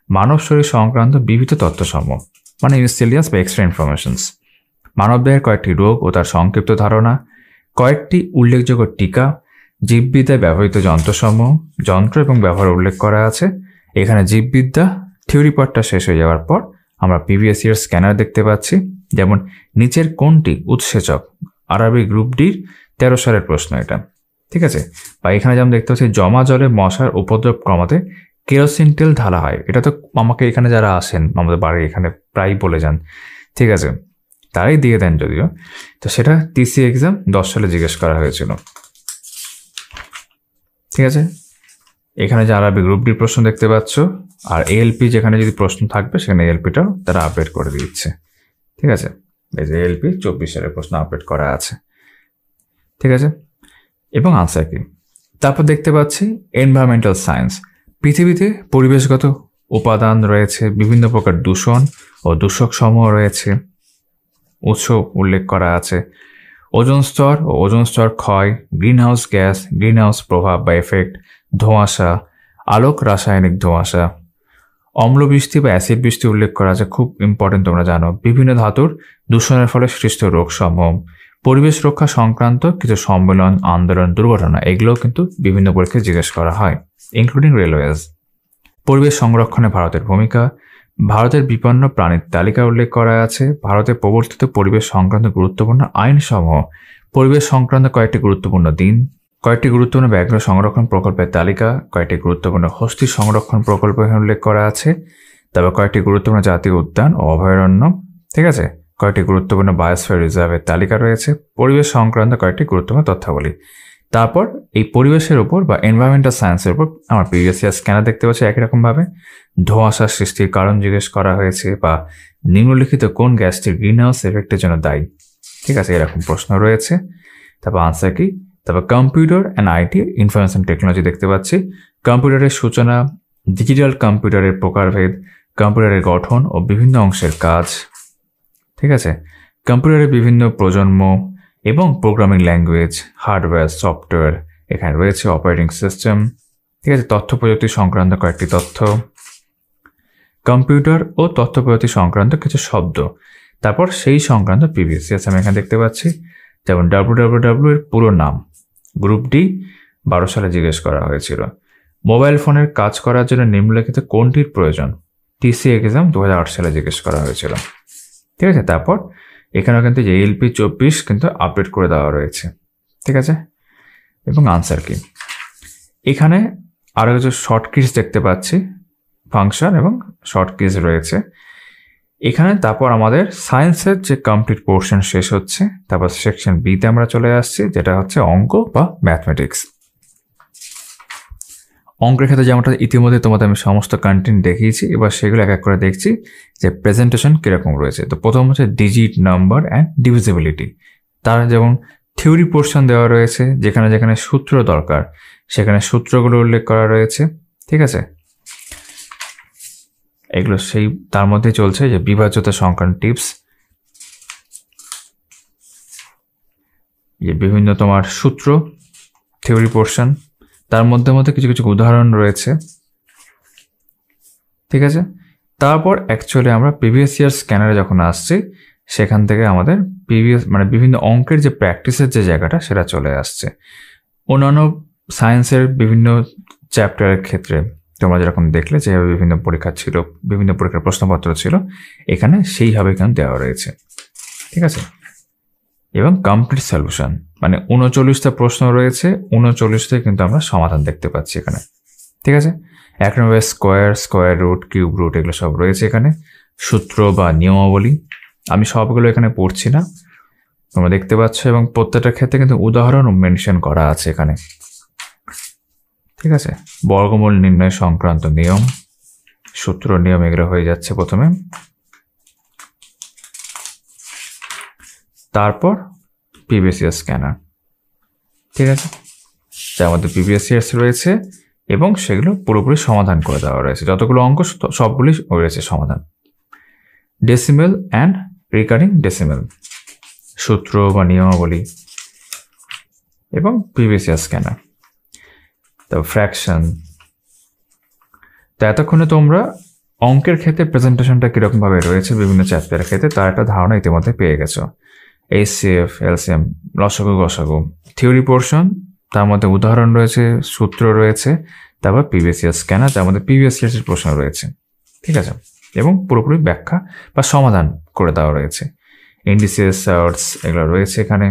মানব শরীর সংক্রান্ত বিবিধ তথ্যসমূহ, মানে মিসেলিয়াস বা এক্সট্রা ইনফরমেশনস, মানবদেহের কয়েকটি রোগ ও তার সংক্ষিপ্ত ধারণা, কয়েকটি উল্লেখযোগ্য টিকা, জীববিদ্যায় ব্যবহৃত যন্ত্রসমূহ, যন্ত্র এবং ব্যবহার উল্লেখ করা আছে। এখানে জীববিদ্যা থিওরি পার্টটা শেষ হয়ে যাওয়ার পর আমরা প্রিভিয়াস ইয়ার স্ক্যানার দেখতে পাচ্ছি, যেমন নিচের কোনটি উৎসেচক, আরবি গ্রুপ ডির 13 সালের প্রশ্ন এটা। ঠিক আছে, বা এখানে যেমন দেখতে পাচ্ছি জমা জলে মশার উপদ্রব কমাতে কেরোসিন তেল ঢালা হয়। এটা তো আমাকে এখানে যারা আসেন আমাদের বাড়ি এখানে প্রায় বলে যান, ঠিক আছে, তারাই দিয়ে দেন যদিও। তো সেটা টিসি এক্সাম 10 সালে জিজ্ঞেস করা হয়েছিল। ঠিক আছে, এখানে যে আরবি গ্রুপ ডির প্রশ্ন দেখতে পাচ্ছ, আর এএলপি যেখানে যদি প্রশ্ন থাকবে সেখানে এএলপিটাও তারা আপডেট করে দিচ্ছে। ঠিক আছে, এই যে এএলপি 24 সালের প্রশ্ন আপডেট করা আছে। ঠিক আছে, এবং আনসার কি, তারপর দেখতে পাচ্ছি এনভায়রনমেন্টাল সায়েন্স, পৃথিবীতে পরিবেশগত উপাদান রয়েছে, বিভিন্ন প্রকার দূষণ ও দূষক সমূহ রয়েছে, উৎস উল্লেখ করা আছে, ওজোন স্তর ও ওজোন স্তর ক্ষয়, গ্রিনহাউস গ্যাস, গ্রিনহাউস প্রভাব বা এফেক্ট, ধোঁয়াশা, আলোক রাসায়নিক ধোঁয়াশা, অম্লবৃষ্টি বা অ্যাসিড বৃষ্টি উল্লেখ করা আছে, খুব ইম্পর্টেন্ট তোমরা জানো, বিভিন্ন ধাতুর দূষণের ফলে সৃষ্ট রোগসমূহ, পরিবেশ রক্ষা সংক্রান্ত কিছু সম্মেলন, আন্দোলন, দুর্ঘটনা, এগুলোও কিন্তু বিভিন্ন পরীক্ষায় জিজ্ঞেস করা হয়, ইনক্লুডিং রেলওয়েজ। পরিবেশ সংরক্ষণে ভারতের ভূমিকা, ভারতের বিপন্ন প্রাণীর তালিকা উল্লেখ করা আছে, ভারতে প্রবর্তিত পরিবেশ সংক্রান্ত গুরুত্বপূর্ণ আইনসমূহ, পরিবেশ সংক্রান্ত কয়েকটি গুরুত্বপূর্ণ দিন, কয়েকটি গুরুত্বপূর্ণ ব্যাঘ্র সংরক্ষণ প্রকল্পের তালিকা, কয়েকটি গুরুত্বপূর্ণ হস্তি সংরক্ষণ প্রকল্প এখানে উল্লেখ করা আছে, তারপর কয়েকটি গুরুত্বপূর্ণ জাতীয় উদ্যান ও অভয়ারণ্য। ঠিক আছে, কয়েকটি গুরুত্বপূর্ণ বায়োস্ফিয়ার রিজার্ভের তালিকা রয়েছে, পরিবেশ সংক্রান্ত কয়েকটি গুরুত্বপূর্ণ তথ্যাবলী। তারপর এই পরিবেশের উপর বা এনভায়রনমেন্টাল সায়েন্সের উপর আমার প্রিভিয়াস ইয়ার স্ক্যানার দেখতে পাচ্ছি একই রকমভাবে, ধোঁয়াশা সৃষ্টির কারণ জিজ্ঞেস করা হয়েছে, বা নিম্নলিখিত কোন গ্যাসটির গ্রিনহাউস এফেক্টের জন্য দায়ী। ঠিক আছে, এরকম প্রশ্ন রয়েছে। তারপর আনসার কি, তারপর computer and IT information technology দেখতে পাচ্ছি, কম্পিউটারের সূচনা, ডিজিটাল কম্পিউটারের প্রকারভেদ, কম্পিউটারের গঠন ও বিভিন্ন অংশের কাজ। ঠিক আছে, কম্পিউটারের বিভিন্ন প্রজন্ম এবং প্রোগ্রামিং ল্যাঙ্গুয়েজ, হার্ডওয়্যার, সফটওয়্যার, এখানে রয়েছে অপারেটিং সিস্টেম। ঠিক আছে, তথ্য প্রযুক্তি সংক্রান্ত কয়েকটি তথ্য, কম্পিউটার ও তথ্য প্রযুক্তি সংক্রান্ত কিছু শব্দ, তারপর সেই সংক্রান্ত প্রিভিয়াস ইয়ার আমি এখানে দেখতে পাচ্ছি, যেমন www এর পুরো নাম, গ্রুপ ডি 12 সালে জিজ্ঞেস করা হয়েছিল। মোবাইল ফোনের কাজ করার জন্য নিম্নলিখিত কোনটির প্রয়োজন, টিসি এক্সাম 2008 সালে জিজ্ঞেস করা হয়েছিল। ঠিক আছে, তারপর এখানেও কিন্তু যে এএলপি 24 কিন্তু আপডেট করে দেওয়া রয়েছে। ঠিক আছে, এবং আনসার কি, এখানে আরও কিছু শর্ট কিজ দেখতে পাচ্ছি, ফাংশন এবং শর্ট কিজ রয়েছে এখানে। তারপর আমাদের সায়েন্সের যে কমপ্লিট পোর্শন শেষ হচ্ছে, তারপর সেকশন বিতে আমরা চলে আসছি, যেটা হচ্ছে অঙ্ক বা ম্যাথমেটিক্স। অঙ্কের ক্ষেত্রে যেমনটা ইতিমধ্যে তোমাদের আমি সমস্ত কন্টেন্ট দেখিয়েছি, এবার সেগুলো এক এক করে দেখছি যে প্রেজেন্টেশন কীরকম রয়েছে। তো প্রথম হচ্ছে ডিজিট, নাম্বার অ্যান্ড ডিভিজিবিলিটি। তার যেমন থিওরি পোর্শন দেওয়া রয়েছে, যেখানে যেখানে সূত্র দরকার সেখানে সূত্রগুলো উল্লেখ করা রয়েছে। ঠিক আছে, এগুলো সেই তার মধ্যে চলছে যে বিভাজ্যতা সংক্রান্ত টিপস, যে বিভিন্ন তোমার সূত্র থিওরি পোর্শন, তার মধ্যে মধ্যে কিছু কিছু উদাহরণ রয়েছে, ঠিক আছে। তারপর অ্যাকচুয়ালি আমরা প্রিভিয়াস ইয়ার স্ক্যানারে যখন আসছি সেখান থেকে আমাদের মানে বিভিন্ন অঙ্কের যে প্র্যাকটিসের যে জায়গাটা সেটা চলে আসছে। অন্যান্য সায়েন্সের বিভিন্ন চ্যাপ্টারের ক্ষেত্রে তোমরা যেরকম দেখলে যেভাবে বিভিন্ন পরীক্ষা ছিল, বিভিন্ন পরীক্ষার প্রশ্নপত্র ছিল, এখানে সেইভাবে এখানে দেওয়া রয়েছে, ঠিক আছে। এবং কমপ্লিট সলিউশন মানে 39টা প্রশ্ন রয়েছে, 39টায় কিন্তু আমরা সমাধান দেখতে পাচ্ছি এখানে, ঠিক আছে। এক নম্বরে স্কোয়ার রুট, কিউব রুট এগুলো সব রয়েছে এখানে। সূত্র বা নিয়মাবলী আমি সবগুলো এখানে পড়ছি না, তোমরা দেখতে পাচ্ছ, এবং প্রত্যেকটার ক্ষেত্রে কিন্তু উদাহরণ মেনশন করা আছে এখানে, ঠিক আছে। বর্গমূল নির্ণয় সংক্রান্ত নিয়ম, সূত্র, নিয়ম এগুলো হয়ে যাচ্ছে প্রথমে। তারপর প্রিভিয়াস ইয়ার স্ক্যানার, ঠিক আছে, যার মধ্যে প্রিভিয়াস ইয়ার্স রয়েছে এবং সেগুলো পুরোপুরি সমাধান করে দেওয়া রয়েছে। যতগুলো অঙ্ক সবগুলি রয়েছে সমাধান। ডেসিমেল অ্যান্ড রিকারিং ডেসিমেল, সূত্র বা নিয়মাবলী এবং প্রিভিয়াস ইয়ার স্ক্যানার। তারপর ফ্র্যাকশন। তো এতক্ষণে তোমরা অঙ্কের ক্ষেত্রে প্রেজেন্টেশনটা কীরকমভাবে রয়েছে বিভিন্ন চ্যাপ্টারের ক্ষেত্রে তার একটা ধারণা ইতিমধ্যে পেয়ে গেছো। HCF, LCM, লসাগু গসাগু, থিওরি পোর্শন, তার মধ্যে উদাহরণ রয়েছে, সূত্র রয়েছে, তারপর প্রিভিয়াস ইয়ার স্ক্যানার, তার মধ্যে প্রিভিয়াস ইয়ার্সের প্রশ্ন রয়েছে, ঠিক আছে, এবং পুরোপুরি ব্যাখ্যা বা সমাধান করে দেওয়া রয়েছে। ইন্ডিসেস, চার্টস এগুলো রয়েছে এখানে।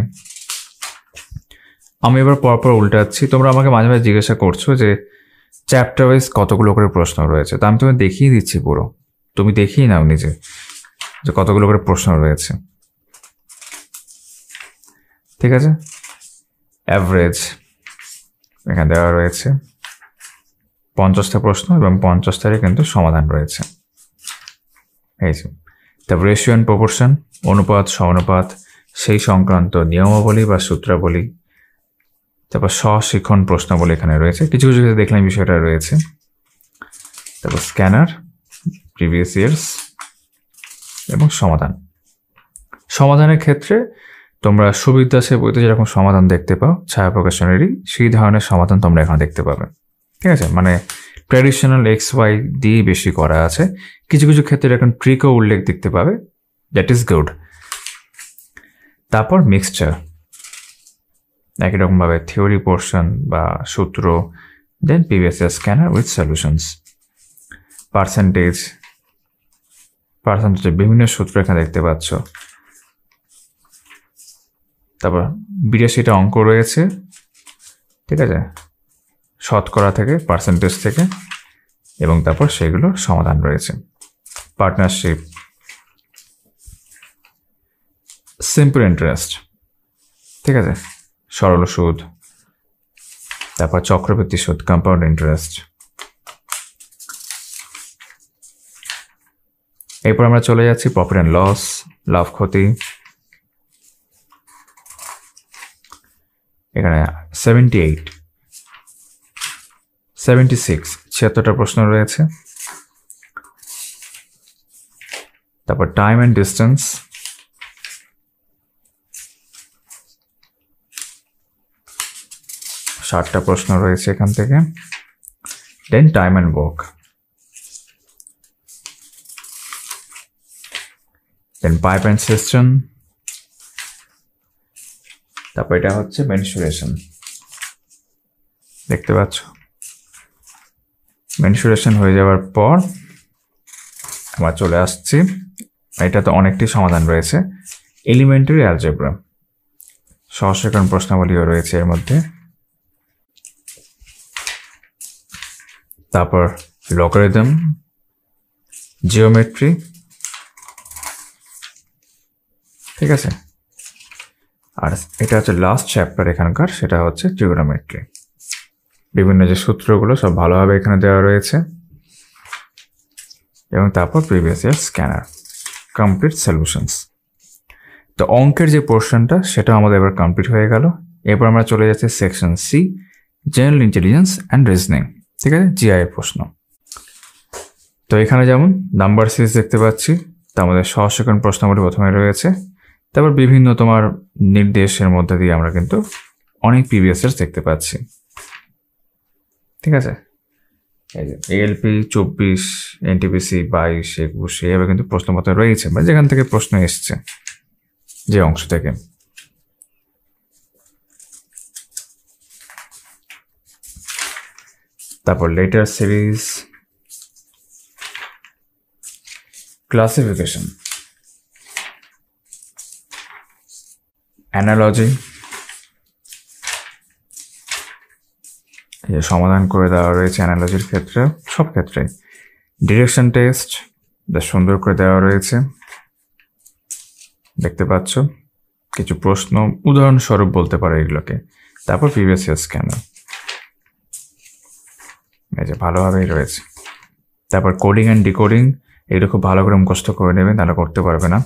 আমি এবার পরপর উল্টাচ্ছি। তোমরা আমাকে মাঝে মাঝে জিজ্ঞাসা করছো যে চ্যাপ্টার ওয়াইজ কতগুলো করে প্রশ্ন রয়েছে, তা আমি তোমায় দেখিয়ে দিচ্ছি পুরো, তুমি দেখিয়ে নাও নিজে যে কতগুলো করে প্রশ্ন রয়েছে, ঠিক আছে। অ্যাভারেজ এখানে দেওয়া রয়েছে 50টা প্রশ্ন এবং 50টারই কিন্তু সমাধান রয়েছে, এই যে। তারপর রেশিও অ্যান্ড প্রপোর্শন, অনুপাত সমানুপাত, সেই সংক্রান্ত নিয়মাবলী বা সূত্রাবলী। তারপর স্বশিক্ষণ প্রশ্নাবলী এখানে রয়েছে, কিছু কিছু দেখলাম বিষয়টা রয়েছে। তারপর স্ক্যানার, প্রিভিয়াস ইয়ার্স এবং সমাধান। সমাধানের ক্ষেত্রে তোমরা সুবীর দাসের বইতে যেরকম সমাধান দেখতে পাও ছায়া প্রকাশনেরই সেই ধরনের সমাধান তোমরা এখানে দেখতে পাবে, ঠিক আছে। মানে ট্র্যাডিশনাল XY দিয়ে বেশি করা আছে, কিছু কিছু ক্ষেত্রে এরকম ট্রিকও উল্লেখ দেখতে পাবে, দ্যাট ইজ গুড। তারপর মিক্সচার, একই রকমভাবে থিওরি পোর্শন বা সূত্র, then previous year scanner with solutions. পার্সেন্টেজের বিভিন্ন সূত্র এখানে দেখতে পাচ্ছ। তারপর 82টা অঙ্ক রয়েছে, ঠিক আছে, শতকরা থেকে, পার্সেন্টেজ থেকে, এবং তারপর সেগুলো সমাধান রয়েছে। পার্টনারশিপ, সিম্পল ইন্টারেস্ট, ঠিক আছে, সরল সুদ, তারপর চক্রবৃদ্ধি সুদ, কম্পাউন্ড ইন্টারেস্ট। এরপর আমরা চলে যাচ্ছি প্রফিট অ্যান্ড লস, লাভ ক্ষতি। এখানে 76টা প্রশ্ন রয়েছে। তারপর টাইম অ্যান্ড ডিস্টেন্স, ষাটটা প্রশ্ন রয়েছে এখান থেকে। Then time and work, then pipe and cistern. তারপর এটা হচ্ছে মেনসুরেশন, দেখতে পাচ্ছ। মেনসুরেশন হয়ে যাওয়ার পর আমরা চলে আসছি, এটা তো অনেকটি সমাধান রয়েছে। এলিমেন্টারি অ্যালজেব্রা, সহস্রীকরণ প্রশ্নাবলীও রয়েছে এর মধ্যে। তারপর লগারিদম, জিওমেট্রি, ঠিক আছে। আর এটা হচ্ছে লাস্ট চ্যাপ্টার এখানকার, সেটা হচ্ছে ট্রিগোনোমেট্রি। বিভিন্ন যে সূত্রগুলো সব ভালোভাবে এখানে দেওয়া রয়েছে, এবং তারপর previous year scanner, complete solutions. তো অঙ্কের যে পোর্শনটা সেটা আমাদের এবার কমপ্লিট হয়ে গেল। এরপর আমরা চলে যাচ্ছি section C, general intelligence and reasoning, ঠিক আছে, জিআই এর প্রশ্ন। তো এখানে যেমন নাম্বার সিরিজ দেখতে পাচ্ছি, তার মধ্যে সহস্রীকরণ প্রশ্নাবলী প্রথমে রয়েছে। তারপর বিভিন্ন তোমার নির্দেশের মধ্যে দিয়ে আমরা কিন্তু অনেক প্রিভিয়াস ইয়ার্স দেখতে পাচ্ছি। ঠিক আছে, এই যে এএলপি 24, এনটিপিসি 22, 21 এইভাবে কিন্তু প্রশ্নপত্র রয়েছে, মানে যেখান থেকে প্রশ্ন এসছে, যে অংশ থেকে। তারপর লেটার সিরিজ, ক্লাসিফিকেশন, অ্যানালজি, সমাধান করে দেওয়া রয়েছে অ্যানালজির ক্ষেত্রে, সব ক্ষেত্রে। ডিরেকশন টেস্ট বেশ সুন্দর করে দেওয়া রয়েছে, দেখতে পাচ্ছ। কিছু প্রশ্ন উদাহরণস্বরূপ বলতে পারে এগুলোকে। তারপর প্রিভিয়াস ইয়ার স্ক্যানার, এই যে ভালোভাবেই রয়েছে। তারপর কোডিং অ্যান্ড ডিকোডিং, এগুলো খুব ভালো করে মুখস্থ করে নেবেন, তাহলে করতে পারবে না।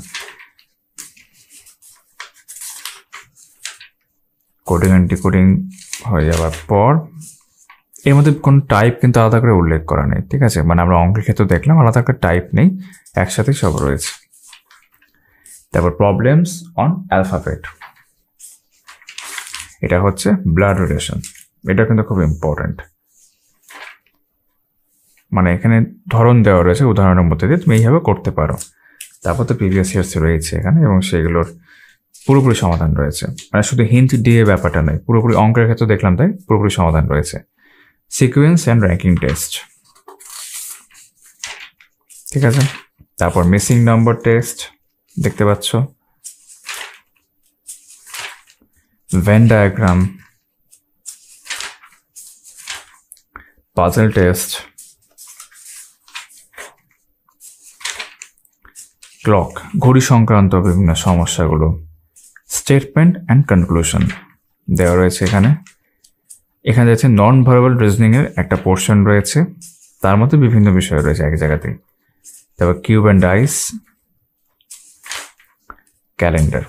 কোডিং অ্যান্ড ডিকোডিং হয়ে যাওয়ার পর এর মধ্যে কোনো টাইপ কিন্তু আলাদা করে উল্লেখ করা নেই। ঠিক আছে, মানে আমরা অঙ্কের ক্ষেত্রে দেখলাম আলাদা করে টাইপ নেই, একসাথেই সব রয়েছে। তারপর প্রবলেমস অন অ্যালফাবেট, এটা হচ্ছে ব্লাড রিলেশন, এটা কিন্তু খুব ইম্পর্টেন্ট। মানে এখানে ধরন দেওয়া রয়েছে, উদাহরণের মধ্যে দিয়ে তুমি এইভাবে করতে পারো। তারপর তো প্রিভিয়াস ইয়ার্স রয়েছে এখানে, এবং সেগুলোর পুরোপুরি সমাধান রয়েছে। মানে শুধু হিন্ট দিয়ে ব্যাপারটা নয়, পুরোপুরি অঙ্কের ক্ষেত্রে দেখলাম তাই পুরোপুরি সমাধান রয়েছে। সিকোয়েন্স অ্যান্ড র্যাঙ্কিং টেস্ট, ঠিক আছে। তারপর মিসিং নাম্বার টেস্ট দেখতে পাচ্ছ, when diagram, puzzle test, clock, ঘড়ি সংক্রান্ত বিভিন্ন সমস্যাগুলো, স্টেটমেন্ট অ্যান্ড কনক্লুশন দেওয়া রয়েছে এখানে। এখানে রয়েছে নন ভার্বাল রিজনিংয়ের একটা পোর্শন রয়েছে, তার মধ্যে বিভিন্ন বিষয় রয়েছে এক জায়গাতেই। তারপর কিউব অ্যান্ড ডাইস, ক্যালেন্ডার,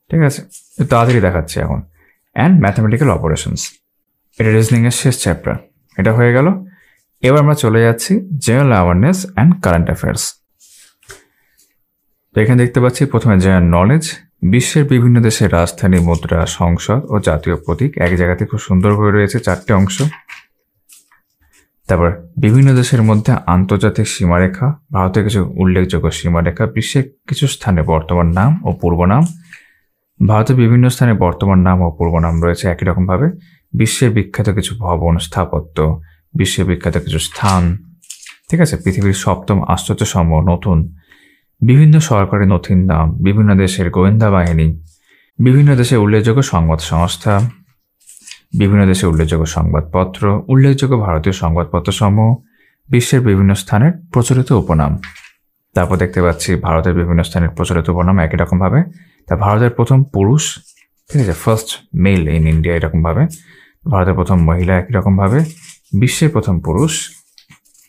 ঠিক আছে। তাড়াতাড়ি দেখাচ্ছি এখন। অ্যান্ড ম্যাথামেটিক্যাল অপারেশনস, এটা রিজনিংয়ের শেষ চ্যাপ্টার, এটা হয়ে গেল। এবার আমরা চলে যাচ্ছি general awareness and current affairs. তো এখানে দেখতে পাচ্ছি প্রথমে জেনারেল নলেজ, বিশ্বের বিভিন্ন দেশের রাজধানী, মুদ্রা, সংসদ ও জাতীয় প্রতীক এক জায়গাতে খুব সুন্দরভাবে রয়েছে, 4টে অংশ। তারপর বিভিন্ন দেশের মধ্যে আন্তর্জাতিক সীমারেখা, ভারতের কিছু উল্লেখযোগ্য সীমারেখা, বিশ্বের কিছু স্থানে বর্তমান নাম ও পূর্ব নাম। ভারতের বিভিন্ন স্থানে বর্তমান নাম ও পূর্ব নাম রয়েছে একই রকমভাবে। বিশ্বের বিখ্যাত কিছু ভবন, স্থাপত্য, বিশ্বের বিখ্যাত কিছু স্থান, ঠিক আছে। পৃথিবীর 7ম আশ্চর্যসমূহ নতুন, বিভিন্ন সরকারি নথির নাম, বিভিন্ন দেশের গোয়েন্দা বাহিনী, বিভিন্ন দেশের উল্লেখযোগ্য সংবাদ সংস্থা, বিভিন্ন দেশের উল্লেখযোগ্য সংবাদপত্র, উল্লেখযোগ্য ভারতীয় সংবাদপত্র সমূহ, বিশ্বের বিভিন্ন স্থানের প্রচলিত উপনাম। তারপর দেখতে পাচ্ছি ভারতের বিভিন্ন স্থানের প্রচলিত উপনাম একই রকমভাবে। তা ভারতের প্রথম পুরুষ, ঠিক আছে, ফার্স্ট মেল ইন ইন্ডিয়া এরকমভাবে। ভারতের প্রথম মহিলা একই রকমভাবে, বিশ্বের প্রথম পুরুষ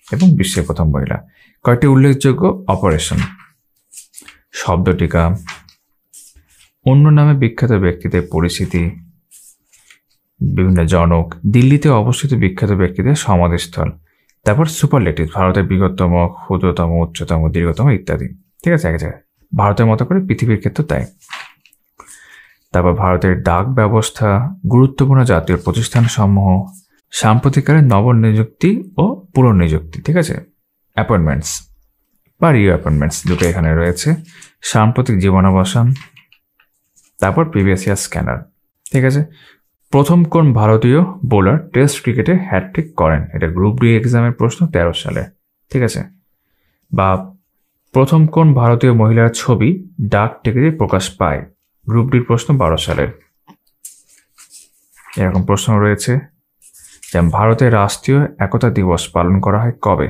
এবং বিশ্বের প্রথম মহিলা। কয়েকটি উল্লেখযোগ্য অপারেশন, শব্দটিকা, অন্য নামে বিখ্যাত ব্যক্তিদের পরিচিতি, বিভিন্ন জনক, দিল্লিতে অবস্থিত বিখ্যাত ব্যক্তিদের সমাধিস্থল। তারপর সুপারলেটিভ, ভারতের বৃহত্তম, ক্ষুদ্রতম, উচ্চতম, দীর্ঘতম ইত্যাদি, ঠিক আছে, এক জায়গায়। ভারতের মতো করে পৃথিবীর ক্ষেত্রে তাই। তারপর ভারতের ডাক ব্যবস্থা, গুরুত্বপূর্ণ জাতীয় প্রতিষ্ঠানসমূহ, সাম্প্রতিককালের নবনিযুক্তি ও পুনর্নিযুক্তি, ঠিক আছে, অ্যাপয়েন্টমেন্টস বা রিঅ্যাপয়েন্টমেন্টস দুটো এখানে রয়েছে, সাম্প্রতিক জীবনাবসান। তারপর প্রিভিয়াস ইয়ার স্ক্যানার, ঠিক আছে। প্রথম কোন ভারতীয় বোলার টেস্ট ক্রিকেটে হ্যাটট্রিক করেন, এটা গ্রুপ ডি এক্সামের প্রশ্ন 13 সালে, ঠিক আছে। বা প্রথম কোন ভারতীয় মহিলার ছবি ডাক টিকিটে প্রকাশ পায়, গ্রুপ ডির প্রশ্ন 12 সালের। এরকম প্রশ্ন রয়েছে, যেমন ভারতের রাষ্ট্রীয় একতা দিবস পালন করা হয় কবে,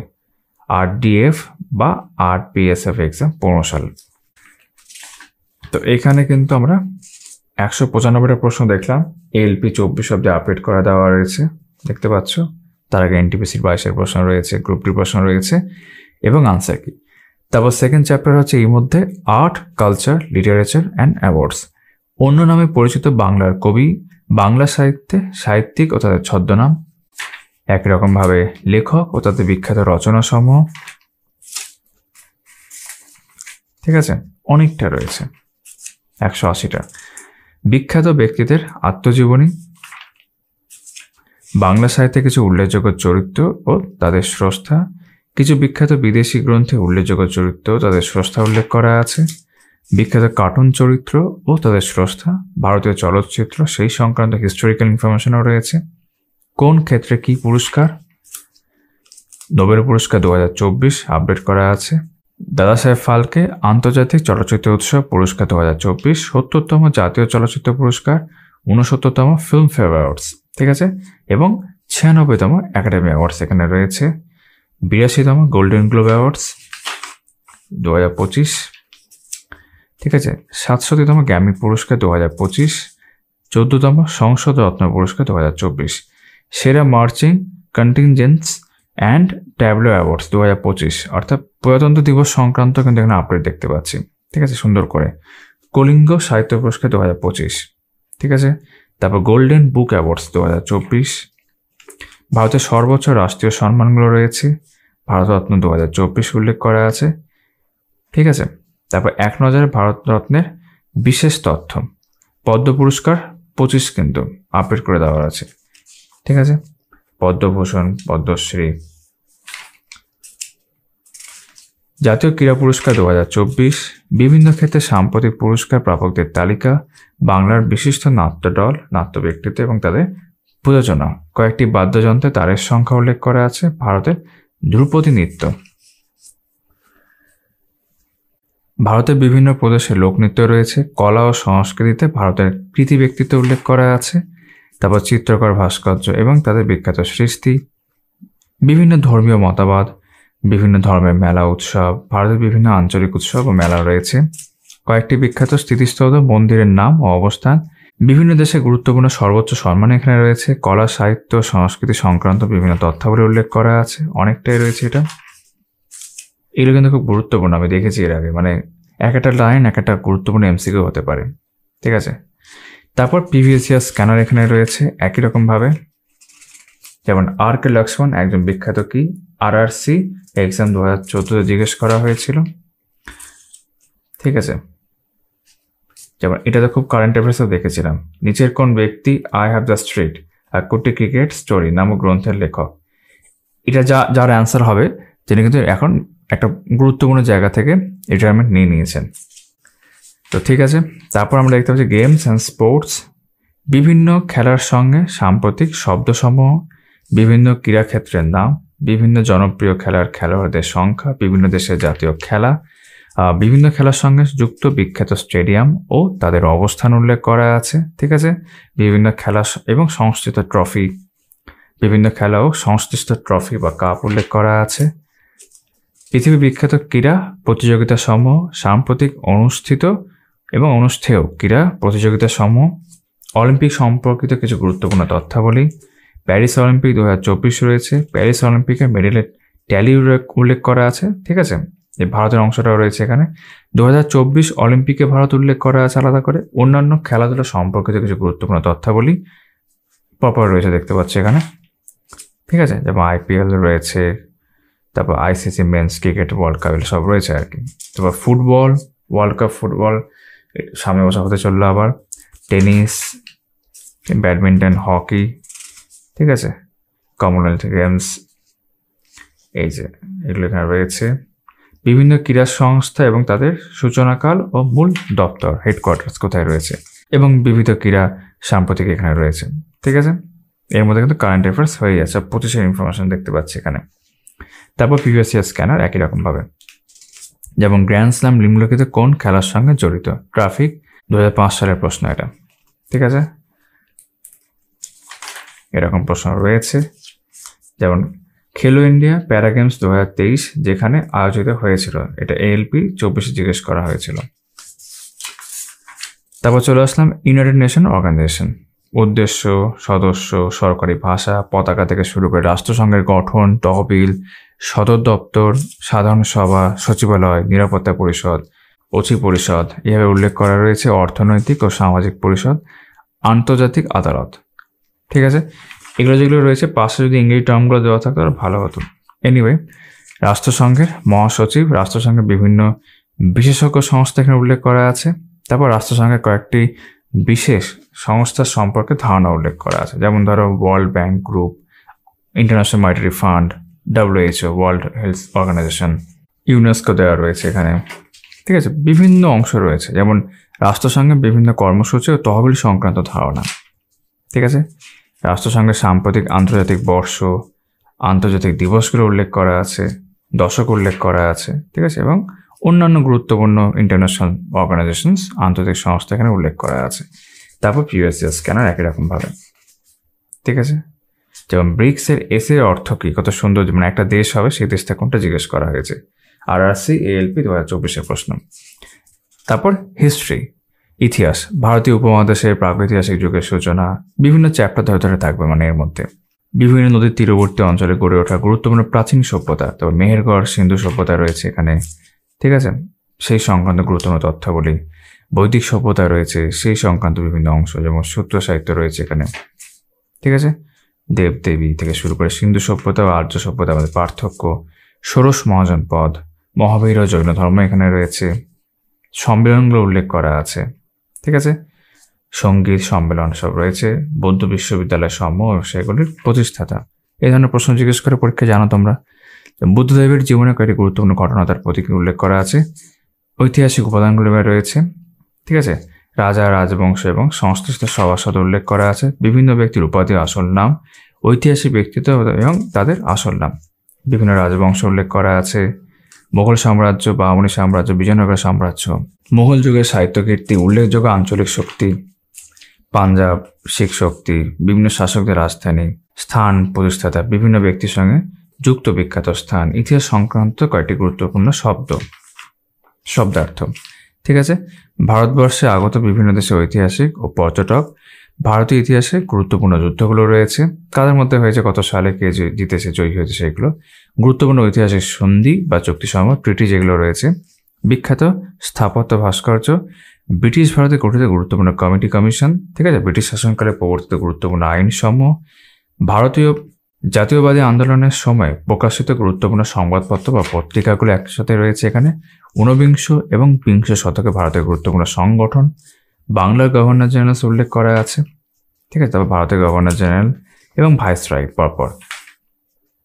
RDF বা RPSF এক্সাম 15 সাল। তো এখানে কিন্তু আমরা 195টা প্রশ্ন দেখলাম। এলপি 24 অব্দি আপডেট করা দেওয়া রয়েছে, দেখতে পাচ্ছ। তার আগে এনটিপিসির 22-এর প্রশ্ন রয়েছে, গ্রুপ ডির প্রশ্ন রয়েছে এবং আনসার কি। তারপর সেকেন্ড চ্যাপ্টার হচ্ছে এই মধ্যে art, culture, literature and awards, অন্য নামে পরিচিত বাংলার কবি, বাংলা সাহিত্যে সাহিত্যিক ও তাদের ছদ্মনাম, একই রকমভাবে লেখক ও তাদের বিখ্যাত রচনা সমূহ, ঠিক আছে, অনেকটা রয়েছে, 180টা। বিখ্যাত ব্যক্তিদের আত্মজীবনী, বাংলা সাহিত্যে কিছু উল্লেখযোগ্য চরিত্র ও তাদের স্রষ্টা, কিছু বিখ্যাত বিদেশি গ্রন্থে উল্লেখযোগ্য চরিত্র ও তাদের স্রষ্টা উল্লেখ করা আছে, বিখ্যাত কার্টুন চরিত্র ও তাদের স্রষ্টা, ভারতীয় চলচ্চিত্র সেই সংক্রান্ত হিস্টোরিক্যাল ইনফরমেশনও রয়েছে। কোন ক্ষেত্রে কি পুরস্কার? নোবেল পুরস্কার 2024 আপডেট করা আছে। দাদা সাহেব ফালকে আন্তর্জাতিক চলচ্চিত্র উৎসব পুরস্কার 2024, 70তম জাতীয় চলচ্চিত্র পুরস্কার, 69তম ফিল্মফেয়ার অ্যাওয়ার্ডস, ঠিক আছে, এবং 96তম একাডেমি অ্যাওয়ার্ডস এখানে রয়েছে। 82তম গোল্ডেন গ্লোব অ্যাওয়ার্ডস 2025, ঠিক আছে। 67তম গ্র্যামি পুরস্কার 2025, 14তম সংসদ রত্ন পুরস্কার 2024, সেরা মার্চিং কন্টিনজেন্টস অ্যান্ড ট্যাবলো অ্যাওয়ার্ডস 2025, অর্থাৎ প্রজাতন্ত্র দিবস সংক্রান্ত কিন্তু এখানে আপডেট দেখতে পাচ্ছি, ঠিক আছে, সুন্দর করে। কলিঙ্গ সাহিত্য পুরস্কার 2025, ঠিক আছে। তারপর গোল্ডেন বুক অ্যাওয়ার্ডস 2024, ভারতের সর্বোচ্চ রাষ্ট্রীয় সম্মানগুলো রয়েছে, ভারতরত্ন 2024 উল্লেখ করা আছে, ঠিক আছে। তারপর 1 নজরে ভারতরত্নের বিশেষ তথ্য, পদ্ম পুরস্কার 25 কিন্তু আপডেট করে দেওয়া আছে, ঠিক আছে। পদ্মভূষণ, পদ্মশ্রী, জাতীয় ক্রীড়া পুরস্কার 2024, বিভিন্ন ক্ষেত্রে সাম্প্রতিক পুরস্কার প্রাপকদের তালিকা, বাংলার বিশিষ্ট নাট্যদল, নাট্য ব্যক্তিত্ব এবং তাদের প্রযোজনা, কয়েকটি বাদ্যযন্ত্রে তারের সংখ্যা উল্লেখ করা আছে, ভারতের ধ্রুপদী নৃত্য, ভারতের বিভিন্ন প্রদেশে লোকনৃত্য রয়েছে, কলা ও সংস্কৃতিতে ভারতের কৃতি ব্যক্তিত্ব উল্লেখ করা আছে, তারপর চিত্রকর ভাস্কর্য এবং তাদের বিখ্যাত সৃষ্টি, বিভিন্ন ধর্মীয় মতবাদ, বিভিন্ন ধর্মের মেলা উৎসব, ভারতের বিভিন্ন আঞ্চলিক উৎসব ও মেলা রয়েছে, কয়েকটি বিখ্যাত স্মৃতিস্তম্ভ, মন্দিরের নাম ও অবস্থান, বিভিন্ন দেশে গুরুত্বপূর্ণ সর্বোচ্চ সম্মান এখানে রয়েছে, কলা সাহিত্য সংস্কৃতি সংক্রান্ত বিভিন্ন তথ্যাবলী উল্লেখ করা আছে, অনেকটাই রয়েছে এটা। এগুলো কিন্তু খুব গুরুত্বপূর্ণ, আমি দেখেছি এর আগে, মানে এক একটা লাইন এক একটা গুরুত্বপূর্ণ এমসিকিউ হতে পারে, ঠিক আছে। তারপর প্রিভিয়াস ইয়ার স্ক্যানার এখানে রয়েছে একই রকমভাবে, যেমন আর কে লক্ষ্মণ একজন বিখ্যাত কি আরআরসি এক্সাম 2014 জিজ্ঞেস করা হয়েছিল, ঠিক আছে। যেমন এটাতে খুব কারেন্ট অ্যাফেয়ার্সও দেখেছিলাম, নিচের কোন ব্যক্তি আই হ্যাভ দ্য স্ট্রিট কুটি ক্রিকেট স্টোরি নামক গ্রন্থের লেখক? এটা যার অ্যান্সার হবে তিনি কিন্তু এখন একটা গুরুত্বপূর্ণ জায়গা থেকে রিটায়ারমেন্ট নিয়ে নিয়েছেন। তো ঠিক আছে, তারপর আমরা দেখতে পাচ্ছি গেমস অ্যান্ড স্পোর্টস, বিভিন্ন খেলার সঙ্গে সাম্প্রতিক শব্দসমূহ, বিভিন্ন ক্রীড়াক্ষেত্রের নাম, বিভিন্ন জনপ্রিয় খেলার খেলোয়াড়দের সংখ্যা, বিভিন্ন দেশের জাতীয় খেলা, বিভিন্ন খেলার সঙ্গে যুক্ত বিখ্যাত স্টেডিয়াম ও তাদের অবস্থান উল্লেখ করা আছে, ঠিক আছে। বিভিন্ন খেলা এবং সংশ্লিষ্ট ট্রফি, বিভিন্ন খেলা ও সংশ্লিষ্ট ট্রফি বা কাপ উল্লেখ করা আছে, পৃথিবী বিখ্যাত ক্রীড়া প্রতিযোগিতা সমূহ, সাম্প্রতিক অনুষ্ঠিত এবং অনুষ্ঠেয় ক্রীড়া প্রতিযোগিতা সমূহ, অলিম্পিক সম্পর্কিত কিছু গুরুত্বপূর্ণ তথ্যাবলী, প্যারিস অলিম্পিক 2024 রয়েছে, প্যারিস অলিম্পিকের মেডেলের ট্যালি উল্লেখ করা আছে, ঠিক আছে। যে ভারতের অংশটাও রয়েছে এখানে, 2024 অলিম্পিকে ভারত উল্লেখ করা আছে আলাদা করে, অন্যান্য খেলাধুলা সম্পর্কিত কিছু গুরুত্বপূর্ণ তথ্যাবলী প্রপার রয়েছে দেখতে পাচ্ছি এখানে, ঠিক আছে। যেমন আইপিএল রয়েছে, তারপর ICC men's cricket world cup সব রয়েছে আর কি। তারপর ফুটবল, ওয়ার্ল্ড কাপ ফুটবল সামনে বছর হতে চললো, আবার টেনিস, ব্যাডমিন্টন, হকি, ঠিক আছে, কমনওয়েলথ গেমস, এই যে এগুলো এখানে রয়েছে, বিভিন্ন ক্রীড়া সংস্থা এবং তাদের সূচনাকাল ও মূল দপ্তর হেডকোয়ার্টার্স কোথায় রয়েছে, এবং বিবিধ ক্রীড়া সাম্প্রতিক এখানে রয়েছে, ঠিক আছে। এর মধ্যে কিন্তু কারেন্ট অ্যাফেয়ার্স হয়ে যাচ্ছে, 25 ইনফরমেশন দেখতে পাচ্ছি এখানে। তারপর প্রিভিয়াস ইয়ার স্ক্যানার একই রকমভাবে, যেমন গ্র্যান্ড স্ল্যাম নিম্নলিখিত কোন খেলার সঙ্গে জড়িত? ট্রাফিক, 2005 সালের প্রশ্ন এটা, ঠিক আছে। এরকম প্রশ্ন রয়েছে, যেমন খেলো ইন্ডিয়া প্যারা গেমস 2023 যেখানে আয়োজিত হয়েছিল, এটা ALP 24 জিজ্ঞেস করা হয়েছিল। তারপর চলে আসলাম ইউনাইটেড নেশন অর্গানাইজেশন, উদ্দেশ্য, সদস্য, সরকারি ভাষা, পতাকা থেকে শুরু করে রাষ্ট্রসংঘের গঠন, তহবিল, সদর দপ্তর, সাধারণ সভা, সচিবালয়, নিরাপত্তা পরিষদ, অচি পরিষদ, এভাবে উল্লেখ করা রয়েছে। অর্থনৈতিক ও সামাজিক পরিষদ, আন্তর্জাতিক আদালত, ঠিক আছে। এগুলো যেগুলো রয়েছে পাশে যদি ইংরেজি টার্মগুলো দেওয়া থাকতো আর ভালো হতো। এনিওয়ে, রাষ্ট্রসংঘের মহাসচিব, রাষ্ট্রসংঘের বিভিন্ন বিশেষজ্ঞ সংস্থা এখানে উল্লেখ করা আছে। তারপর রাষ্ট্রসংঘের কয়েকটি বিশেষ সংস্থার সম্পর্কে ধারণা উল্লেখ করা আছে, যেমন ধরো world bank group, international monetary fund, WHO, world health organisation, UNESCO দেওয়া রয়েছে এখানে। ঠিক আছে, বিভিন্ন অংশ রয়েছে, যেমন রাষ্ট্রসংঘের বিভিন্ন কর্মসূচি ও তহবিল সংক্রান্ত ধারণা। ঠিক আছে, রাষ্ট্রসংঘের সাম্প্রতিক আন্তর্জাতিক বর্ষ, আন্তর্জাতিক দিবসগুলো উল্লেখ করা আছে, দশক উল্লেখ করা আছে। ঠিক আছে, এবং অন্যান্য গুরুত্বপূর্ণ ইন্টারন্যাশনাল অর্গানাইজেশনস, আন্তর্জাতিক সংস্থা এখানে উল্লেখ করা আছে। তারপর পিএসসি স্ক্যানার একই রকমভাবে। ঠিক আছে, যেমন ব্রিক্সের এর অর্থ কী, কত সুন্দর, মানে একটা দেশ হবে, সেই দেশটা কোনটা জিজ্ঞেস করা হয়েছে। RRC ALP 2024-এর প্রশ্ন। তারপর হিস্ট্রি, ইতিহাস, ভারতীয় উপমহাদেশের প্রাগৈতিহাসিক যুগের সূচনা, বিভিন্ন চ্যাপ্টার ধরে ধরে থাকবে, মানে এর মধ্যে বিভিন্ন নদীর তীরবর্তী অঞ্চলে গড়ে ওঠা গুরুত্বপূর্ণ প্রাচীন সভ্যতা, তারপর মেহেরগড় সিন্ধু সভ্যতা রয়েছে এখানে। ঠিক আছে, সেই সংক্রান্ত গুরুত্বপূর্ণ তথ্যাবলী, বৈদিক সভ্যতা রয়েছে, সেই সংক্রান্ত বিভিন্ন অংশ, যেমন সূত্র সাহিত্য রয়েছে এখানে। ঠিক আছে, দেবদেবী থেকে শুরু করে সিন্ধু সভ্যতা ও আর্য সভ্যতা আমাদের পার্থক্য, ষোড়শ মহাজনপদ, মহাবীর ও জৈন ধর্ম এখানে রয়েছে, সম্মেলনগুলো উল্লেখ করা আছে। ঠিক আছে, সঙ্গীত সম্মেলন সব রয়েছে, বৌদ্ধ বিশ্ববিদ্যালয় সমূহ সেগুলির প্রতিষ্ঠাতা। এই ধরনের প্রশ্ন জিজ্ঞেস করে পরীক্ষা জানো তোমরা। বুদ্ধদেবের জীবনে কয়েকটি গুরুত্বপূর্ণ ঘটনা তার প্রতীকী উল্লেখ করা আছে, ঐতিহাসিক উপাদানগুলো রয়েছে। ঠিক আছে, রাজা, রাজবংশ এবং সংশ্লিষ্ট সভাসদ উল্লেখ করা আছে, বিভিন্ন ব্যক্তির উপাধি, আসল নাম, ঐতিহাসিক ব্যক্তিত্ব এবং তাদের আসল নাম, বিভিন্ন রাজবংশ উল্লেখ করা আছে, মোগল সাম্রাজ্য, বামনী সাম্রাজ্য, বিজয়নগর সাম্রাজ্য, মোগল যুগের সাহিত্য কীর্তি, উল্লেখযোগ্য আঞ্চলিক শক্তি, পাঞ্জাব, শিখ শক্তি, বিভিন্ন শাসকদের রাজধানী, স্থান, প্রতিষ্ঠাতা, বিভিন্ন ব্যক্তির সঙ্গে যুক্ত বিখ্যাত স্থান, ইতিহাস সংক্রান্ত কয়েকটি গুরুত্বপূর্ণ শব্দার্থ। ঠিক আছে, ভারতবর্ষে আগত বিভিন্ন দেশের ঐতিহাসিক ও পর্যটক, ভারতীয় ইতিহাসে গুরুত্বপূর্ণ যুদ্ধগুলো রয়েছে, কাদের মধ্যে হয়েছে, কত সালে কে জিতেছে, জয়ী হয়েছে, সেগুলো, গুরুত্বপূর্ণ ঐতিহাসিক সন্ধি বা চুক্তিসমূহ, ট্রিটি যেগুলো রয়েছে, বিখ্যাত স্থাপত্য ভাস্কর্য, ব্রিটিশ ভারতে গঠিত গুরুত্বপূর্ণ কমিটি কমিশন। ঠিক আছে, ব্রিটিশ শাসনকালে প্রবর্তিত গুরুত্বপূর্ণ আইনসমূহ, ভারতীয় জাতীয়বাদী আন্দোলনের সময় প্রকাশিত গুরুত্বপূর্ণ সংবাদপত্র বা পত্রিকাগুলো একসাথে রয়েছে এখানে, ঊনবিংশ এবং বিংশ শতকে ভারতের গুরুত্বপূর্ণ সংগঠন, বাংলার গভর্নর জেনারেল উল্লেখ করা আছে। ঠিক আছে, তারপর ভারতের গভর্নর জেনারেল এবং ভাইসরয় পরপর।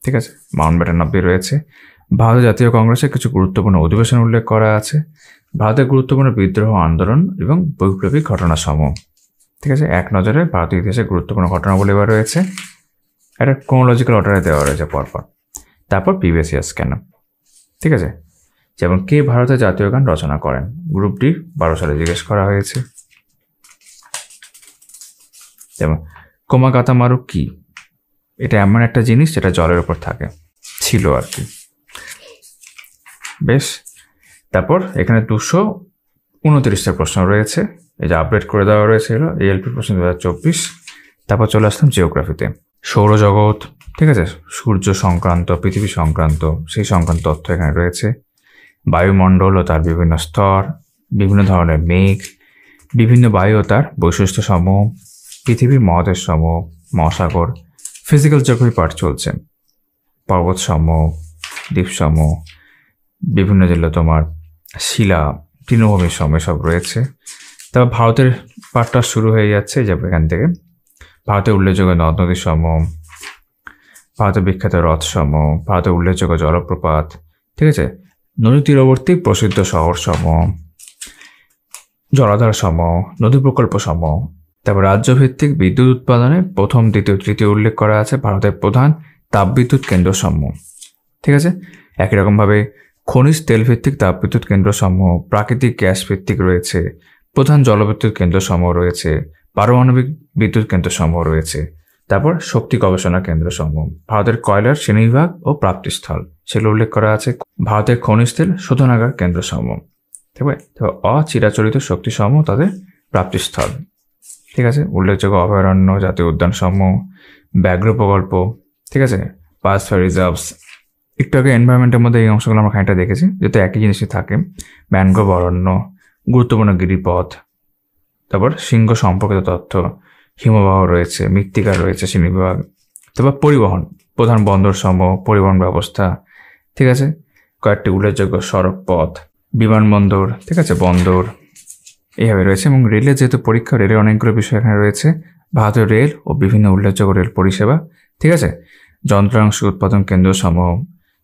ঠিক আছে, মাউন্টব্যাটেন অব্দি রয়েছে। ভারতের জাতীয় কংগ্রেসের কিছু গুরুত্বপূর্ণ অধিবেশন উল্লেখ করা আছে, ভারতের গুরুত্বপূর্ণ বিদ্রোহ, আন্দোলন এবং বৈপ্লবিক ঘটনাসমূহ। ঠিক আছে, এক নজরে ভারতীয় ইতিহাসে গুরুত্বপূর্ণ ঘটনাবলী এবার রয়েছে, একটা ক্রোনোলজিক্যাল অর্ডারে দেওয়া রয়েছে পরপর। তারপর প্রিভিয়াস ইয়ার্স কেন। ঠিক আছে, যেমন কে ভারতের জাতীয় গান রচনা করেন, গ্রুপ ডি 12 সালে জিজ্ঞেস করা হয়েছে। যেমন কোমাকাতামারু কি, এটা এমন একটা জিনিস যেটা জলের উপর থাকে, ছিল আর কি। বেশ, তারপর এখানে 229টা প্রশ্ন রয়েছে, এই যে আপডেট করে দেওয়া রয়েছে, এলো ALP প্রশ্ন 2024। তারপর চলে আসলাম জিওগ্রাফিতে, সৌরজগৎ, ঠিক আছে, সূর্য সংক্রান্ত, পৃথিবী সংক্রান্ত, সেই সংক্রান্ত তথ্য এখানে রয়েছে, বায়ুমণ্ডল ও তার বিভিন্ন স্তর, বিভিন্ন ধরনের মেঘ, বিভিন্ন বায়ু ও তার বৈশিষ্ট্য সমূহ, পৃথিবীর মহাদেশ সমূহ, মহাসাগর, ফিজিক্যাল জিওগ্রাফি পার্ট চলছে, পর্বত সমূহ, দ্বীপ সমূহ, বিভিন্ন যেগুলো তোমার শিলা, তৃণভূমির সময় সব রয়েছে। তারপর ভারতের পার্টটা শুরু হয়ে যাচ্ছে, যাবে এখান থেকে, ভারতের উল্লেখযোগ্য নদ নদীর সমূহ, ভারতের বিখ্যাত হ্রদ সমূহ, ভারতের উল্লেখযোগ্য জলপ্রপাত। ঠিক আছে, নদী তীরবর্তী প্রসিদ্ধ শহর সমূহ, জলাধার সমূহ, নদী প্রকল্প সমূহ। তারপর রাজ্যভিত্তিক বিদ্যুৎ উৎপাদনে প্রথম, দ্বিতীয়, তৃতীয় উল্লেখ করা আছে, ভারতের প্রধান তাপবিদ্যুৎ কেন্দ্র সমূহ। ঠিক আছে, একই রকমভাবে খনিজ তেল ভিত্তিক তাপবিদ্যুৎ কেন্দ্র সমূহ, প্রাকৃতিক গ্যাস ভিত্তিক রয়েছে, প্রধান জলবিদ্যুৎ কেন্দ্র সমূহ রয়েছে, পারমাণবিক বিদ্যুৎ কেন্দ্র সমূহ রয়েছে। তারপর শক্তি গবেষণা কেন্দ্র সমূহ, ভারতের কয়লার শ্রেণীবিভাগ ও প্রাপ্তিস্থল সেগুলো উল্লেখ করা আছে, ভারতের খনিজ তেল শোধনাগার কেন্দ্র সমূহ। ঠিক আছে, অচিরাচরিত শক্তি সমূহ তাদের প্রাপ্তিস্থল। ঠিক আছে, উল্লেখযোগ্য অভয়ারণ্য, জাতীয় উদ্যান সমূহ, ব্যাঘ্র প্রকল্প। ঠিক আছে, বায়োস্ফিয়ার রিজার্ভস। একটু আগে এনভায়রনমেন্টের মধ্যে এই অংশগুলো আমরা খানিকটা দেখেছি, যেহেতু একই জিনিসই থাকে, ম্যানগ্রোভ অরণ্য, গুরুত্বপূর্ণ গিরিপথ, তারপর সিংহ সম্পর্কিত তথ্য, হিমবাহ রয়েছে, মৃত্তিকা রয়েছে, শ্রেণীবিভাগ। তারপর পরিবহন, প্রধান বন্দর সমূহ, পরিবহন ব্যবস্থা। ঠিক আছে, কয়েকটি উল্লেখযোগ্য সড়ক পথ, বিমানবন্দর, ঠিক আছে, বন্দর, এইভাবে রয়েছে। এবং রেলের যেহেতু পরীক্ষা, রেলের অনেকগুলো বিষয় এখানে রয়েছে। ভারতীয় রেল ও বিভিন্ন উল্লেখযোগ্য রেল পরিষেবা, ঠিক আছে, যন্ত্রাংশ উৎপাদন কেন্দ্র সমূহ,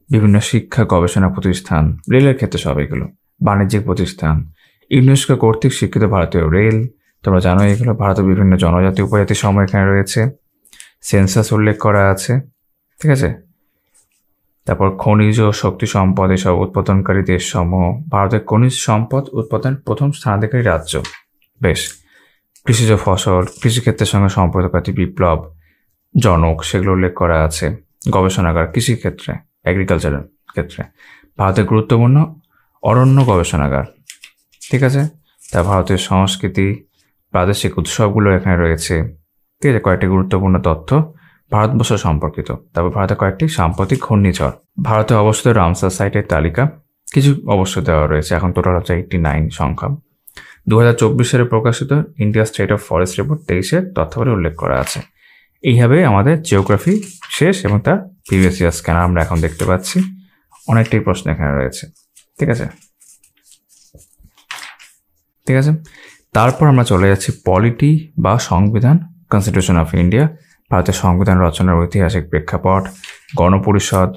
বিভিন্ন শিক্ষা গবেষণা প্রতিষ্ঠান, রেলের ক্ষেত্রে সব এগুলো, বাণিজ্যিক প্রতিষ্ঠান, ইউনেস্কো কর্তৃক স্বীকৃত ভারতীয় রেল, তোমরা জানো এগুলো। ভারতের বিভিন্ন জনজাতি উপজাতি সমূহ এখানে রয়েছে। সেন্সাস উল্লেখ করা আছে, ঠিক আছে। তারপর খনিজ ও শক্তি সম্পদ এসব উৎপাদনকারী দেশসমূহ, ভারতের খনিজ সম্পদ উৎপাদনের প্রথম স্থানাধিকারী রাজ্য। বেশ। কৃষিজ ফসল, কৃষিক্ষেত্রের সঙ্গে সম্পর্কিত বিপ্লব জনক, সেগুলো উল্লেখ করা আছে। গবেষণাগার, কৃষিক্ষেত্রে, এগ্রিকালচারের ক্ষেত্রে ভারতের গুরুত্বপূর্ণ অরণ্য গবেষণাগার, ঠিক আছে। তা ভারতের সংস্কৃতি, প্রাদেশিক উৎসবগুলো এখানে রয়েছে, ঠিক আছে। কয়েকটি গুরুত্বপূর্ণ তথ্য ভারতবর্ষ সম্পর্কিত। তারপর ভারতের কয়েকটি সাম্প্রতিক ঘূর্ণিঝড়, ভারতে অবস্থিত রামসার সাইটের তালিকা, কিছু অবশ্য দেওয়া রয়েছে। এখন টোটাল হচ্ছে 89 সংখ্যা। 2024 সালে প্রকাশিত India state of forest report 23-এর তথ্যাবলী উল্লেখ করা আছে। এইভাবে আমাদের জিওগ্রাফি শেষ এবং তার প্রিভিয়াস ইয়ার স্ক্যানার আমরা এখন দেখতে পাচ্ছি। অনেকটাই প্রশ্ন এখানে রয়েছে, ঠিক আছে। ঠিক আছে, তারপর আমরা চলে যাচ্ছি পলিটি বা সংবিধান, কনস্টিটিউশন অফ ইন্ডিয়া, ভারতের সংবিধান রচনার ঐতিহাসিক প্রেক্ষাপট, গণপরিষদ,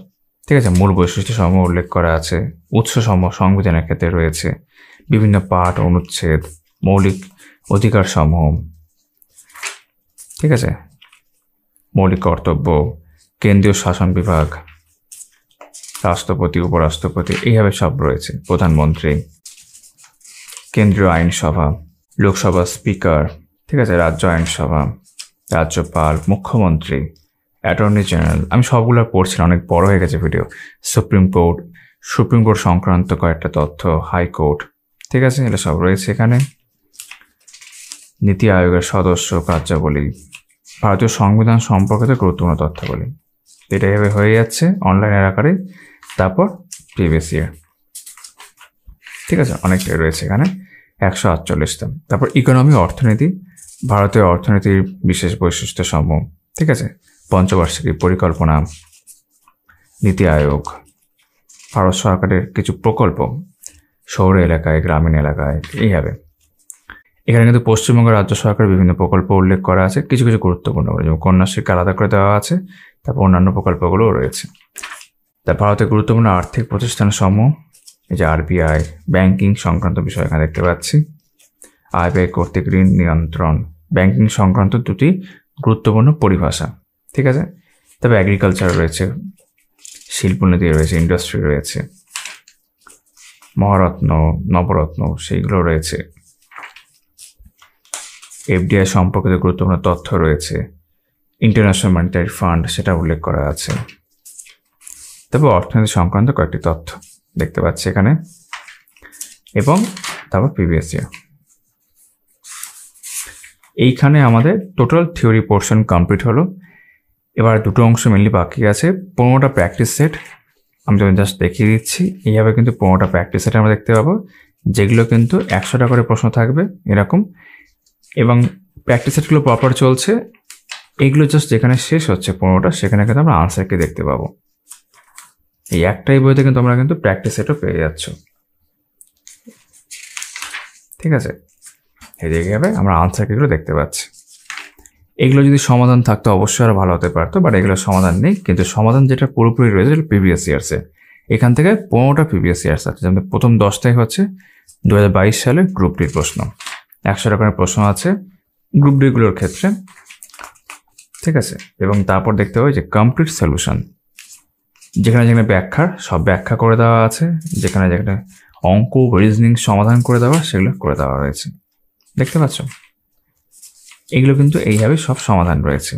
ঠিক আছে, মূল বৈশিষ্ট্যসমূহ উল্লেখ করা আছে। উৎসসমূহ সংবিধানের ক্ষেত্রে রয়েছে, বিভিন্ন পাঠ, অনুচ্ছেদ, মৌলিক অধিকারসমূহ, ঠিক আছে, মৌলিক কর্তব্য, কেন্দ্রীয় শাসন বিভাগ, রাষ্ট্রপতি, উপরাষ্ট্রপতি, এইভাবে সব রয়েছে। প্রধানমন্ত্রী, কেন্দ্রীয় আইনসভা, লোকসভা স্পিকার, ঠিক আছে, রাজ্য আইনসভা, রাজ্যপাল, মুখ্যমন্ত্রী, অ্যাটর্নি জেনারেল। আমি সবগুলো পড়ছিলাম, অনেক বড় হয়ে গেছে ভিডিও। সুপ্রিম কোর্ট সংক্রান্ত কয়েকটা তথ্য, হাইকোর্ট, ঠিক আছে, এগুলো সব রয়েছে এখানে। নীতি আয়োগের সদস্য, কার্যাবলী, ভারতীয় সংবিধান সম্পর্কিত গুরুত্বপূর্ণ তথ্যাবলী। এটা এভাবে হয়ে যাচ্ছে অনলাইনের আকারে। তারপর প্রিভিয়াস ইয়ার, ঠিক আছে, অনেকটাই রয়েছে এখানে, 148টা। তারপর ইকোনমি, অর্থনীতি, ভারতীয় অর্থনীতির বিশেষ বৈশিষ্ট্য সমূহ, ঠিক আছে, পঞ্চবার্ষিকী পরিকল্পনা, নীতি আয়োগ, ভারত সরকারের কিছু প্রকল্প, শহর এলাকায়, গ্রামীণ এলাকায়, এইভাবে। এখানে কিন্তু পশ্চিমবঙ্গ রাজ্য সরকারের বিভিন্ন প্রকল্প উল্লেখ করা আছে, কিছু কিছু গুরুত্বপূর্ণ, যেমন কন্যাশ্রীকে আলাদা করে দেওয়া আছে। তারপর অন্যান্য প্রকল্পগুলোও রয়েছে। তা ভারতের গুরুত্বপূর্ণ আর্থিক প্রতিষ্ঠান সমূহ, এই যে আরবিআই, ব্যাংকিং সংক্রান্ত বিষয় এখানে দেখতে পাচ্ছি। আয় ব্যয় কর্তৃক ঋণ নিয়ন্ত্রণ, ব্যাংকিং সংক্রান্ত দুটি গুরুত্বপূর্ণ পরিভাষা, ঠিক আছে। তবে এগ্রিকালচার রয়েছে, শিল্পনীতি রয়েছে, ইন্ডাস্ট্রি রয়েছে, মহারত্ন, নবরত্ন, সেইগুলো রয়েছে। এফডিআই সম্পর্কিত গুরুত্বপূর্ণ তথ্য রয়েছে। ইন্টারন্যাশনাল মনিটারি ফান্ড, সেটা উল্লেখ করা আছে। তবে অর্থনীতি সংক্রান্ত কয়েকটি তথ্য দেখতে পাচ্ছি এখানে। এবং তারপর প্রিভিয়াস ইয়ার। এইখানে আমাদের টোটাল থিওরি পোর্শন কমপ্লিট হলো। এবার দুটো অংশ মেনলি বাকি আছে। 15টা প্র্যাকটিস সেট আমি তোমাদের জাস্ট দেখিয়ে দিচ্ছি। এইভাবে কিন্তু 15টা প্র্যাকটিস সেট আমরা দেখতে পাবো, যেগুলো কিন্তু 100টা করে প্রশ্ন থাকবে এরকম। এবং প্র্যাকটিস সেটগুলো প্রপার চলছে। এইগুলো জাস্ট যেখানে শেষ হচ্ছে 15টা, সেখানে কিন্তু আমরা আনসারকে দেখতে পাবো। এই একটাই বইতে কিন্তু তোমরা কিন্তু প্র্যাকটিস সেটও পেয়ে যাচ্ছ, ঠিক আছে। এই জায়গায় আমরা আনসারগুলো দেখতে পাচ্ছি। এগুলো যদি সমাধান থাকতো অবশ্যই আরও ভালো হতে পারতো, বাট এগুলো সমাধান নেই। কিন্তু সমাধান যেটা পুরোপুরি রয়েছে সেটা প্রিভিয়াস ইয়ার্সে। এখান থেকে 15টা প্রিভিয়াস ইয়ার্স আছে, যেমন প্রথম 10টাই হচ্ছে 2022 সালের গ্রুপ ডির প্রশ্ন। 100 টাকার প্রশ্ন আছে গ্রুপ ডিগুলোর ক্ষেত্রে, ঠিক আছে। এবং তারপর দেখতে হবে যে কমপ্লিট সলিউশন, যেখানে যেখানে ব্যাখ্যার সব ব্যাখ্যা করে দেওয়া আছে, যেখানে যেখানে অঙ্ক রিজনিং সমাধান করে দেওয়া, সেগুলো করে দেওয়া রয়েছে, দেখতে পাচ্ছ। এগুলো কিন্তু এইভাবে সব সমাধান রয়েছে,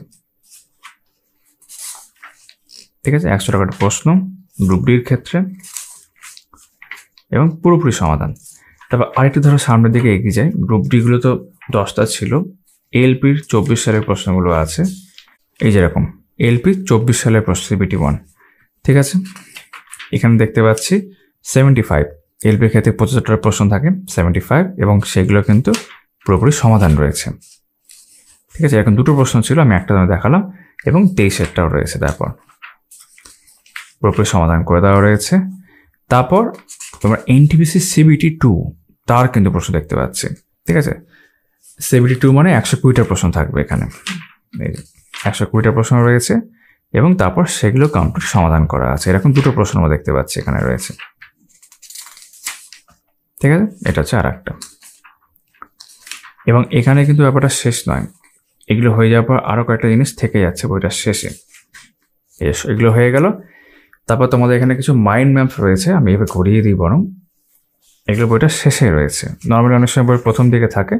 ঠিক আছে। 100 টাকার প্রশ্ন গ্রুপ ডির ক্ষেত্রে এবং পুরোপুরি সমাধান। তারপর আরেকটু ধরো সামনের দিকে এগিয়ে যায়। গ্রুপ ডিগুলো তো 10টা ছিল। এলপির 24 সালের প্রশ্নগুলো আছে, এই যেরকম এলপি 24 সালের প্রশ্ন CBT 1, ঠিক আছে। এখানে দেখতে পাচ্ছি 75। এলপির ক্ষেত্রে 75টার প্রশ্ন থাকে, 75, এবং সেগুলো কিন্তু পুরোপুরি সমাধান রয়েছে, ঠিক আছে। এখন দুটো প্রশ্ন ছিল, আমি একটা দেখালাম, এবং 23-এরটাও রয়েছে। তারপর পুরোপুরি সমাধান করে দেওয়া রয়েছে। তারপর তোমরা NTPC CBT 2 তার কিন্তু প্রশ্ন দেখতে পাচ্ছি, ঠিক আছে, 72 মানে 120টা প্রশ্ন থাকবে এখানে। এই 120টা প্রশ্ন রয়েছে এবং তারপর সেগুলো কমপ্লিট সমাধান করা আছে। এরকম দুটো প্রশ্ন আমরা দেখতে পাচ্ছি এখানে রয়েছে। ঠিক আছে, এটা হচ্ছে আর একটা। এবং এখানে কিন্তু ব্যাপারটা শেষ নয়, এগুলো হয়ে যাওয়ার পর আরও কয়েকটা জিনিস থেকে যাচ্ছে বইটার শেষে। এগুলো হয়ে গেল, তারপর তোমাদের এখানে কিছু মাইন্ড ম্যাপ রয়েছে, আমি এবার ঘুরিয়ে দিই বরং। এগুলো বইটার শেষে রয়েছে, নর্মালি অনেক সময় বইয়ের প্রথম দিকে থাকে,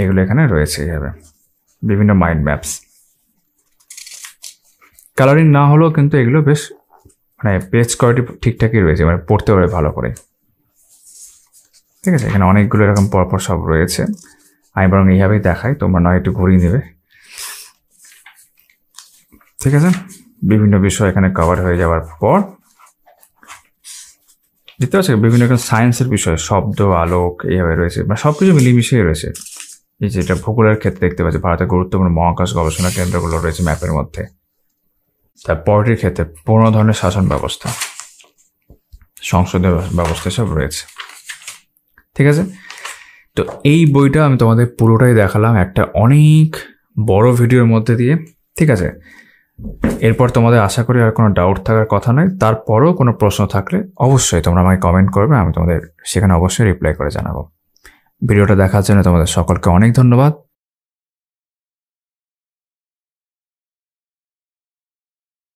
এগুলো এখানে রয়েছে এইভাবে বিভিন্ন মাইন্ড ম্যাপস। কালারিং না হলেও কিন্তু এগুলো বেশ মানে পেজ কোয়ালিটি ঠিকঠাকই রয়েছে, মানে পড়তে পারে ভালো করে। ঠিক আছে, এখানে অনেকগুলো এরকম পরপর সব রয়েছে, আমি বরং এইভাবেই দেখাই, তোমরা নয় একটু ঘুরিয়ে নেবে। ঠিক আছে, বিভিন্ন বিষয় এখানে কভার হয়ে যাওয়ার পর দেখতে পাচ্ছি বিভিন্ন রকম সায়েন্সের বিষয়, শব্দ, আলোক এইভাবে রয়েছে, মানে সব কিছু মিলেমিশিয়ে রয়েছে। এই যেটা ভূগোলের ক্ষেত্রে দেখতে পাচ্ছি ভারতের গুরুত্বপূর্ণ মহাকাশ গবেষণা কেন্দ্রগুলো রয়েছে ম্যাপের মধ্যে। তার পলিটির ক্ষেত্রে 15 ধরনের শাসন ব্যবস্থা, সংসদীয় ব্যবস্থা সব রয়েছে। ঠিক আছে, তো এই বইটা আমি তোমাদের পুরোটাই দেখালাম একটা অনেক বড় ভিডিওর মধ্যে দিয়ে। ঠিক আছে, এরপর তোমাদের আশা করি আর কোনো ডাউট থাকার কথা নয়। তারপরও কোনো প্রশ্ন থাকলে অবশ্যই তোমরা আমাকে কমেন্ট করবে, আমি তোমাদের সেখানে অবশ্যই রিপ্লাই করে জানাবো। ভিডিওটা দেখার জন্য তোমাদের সকলকে অনেক ধন্যবাদ।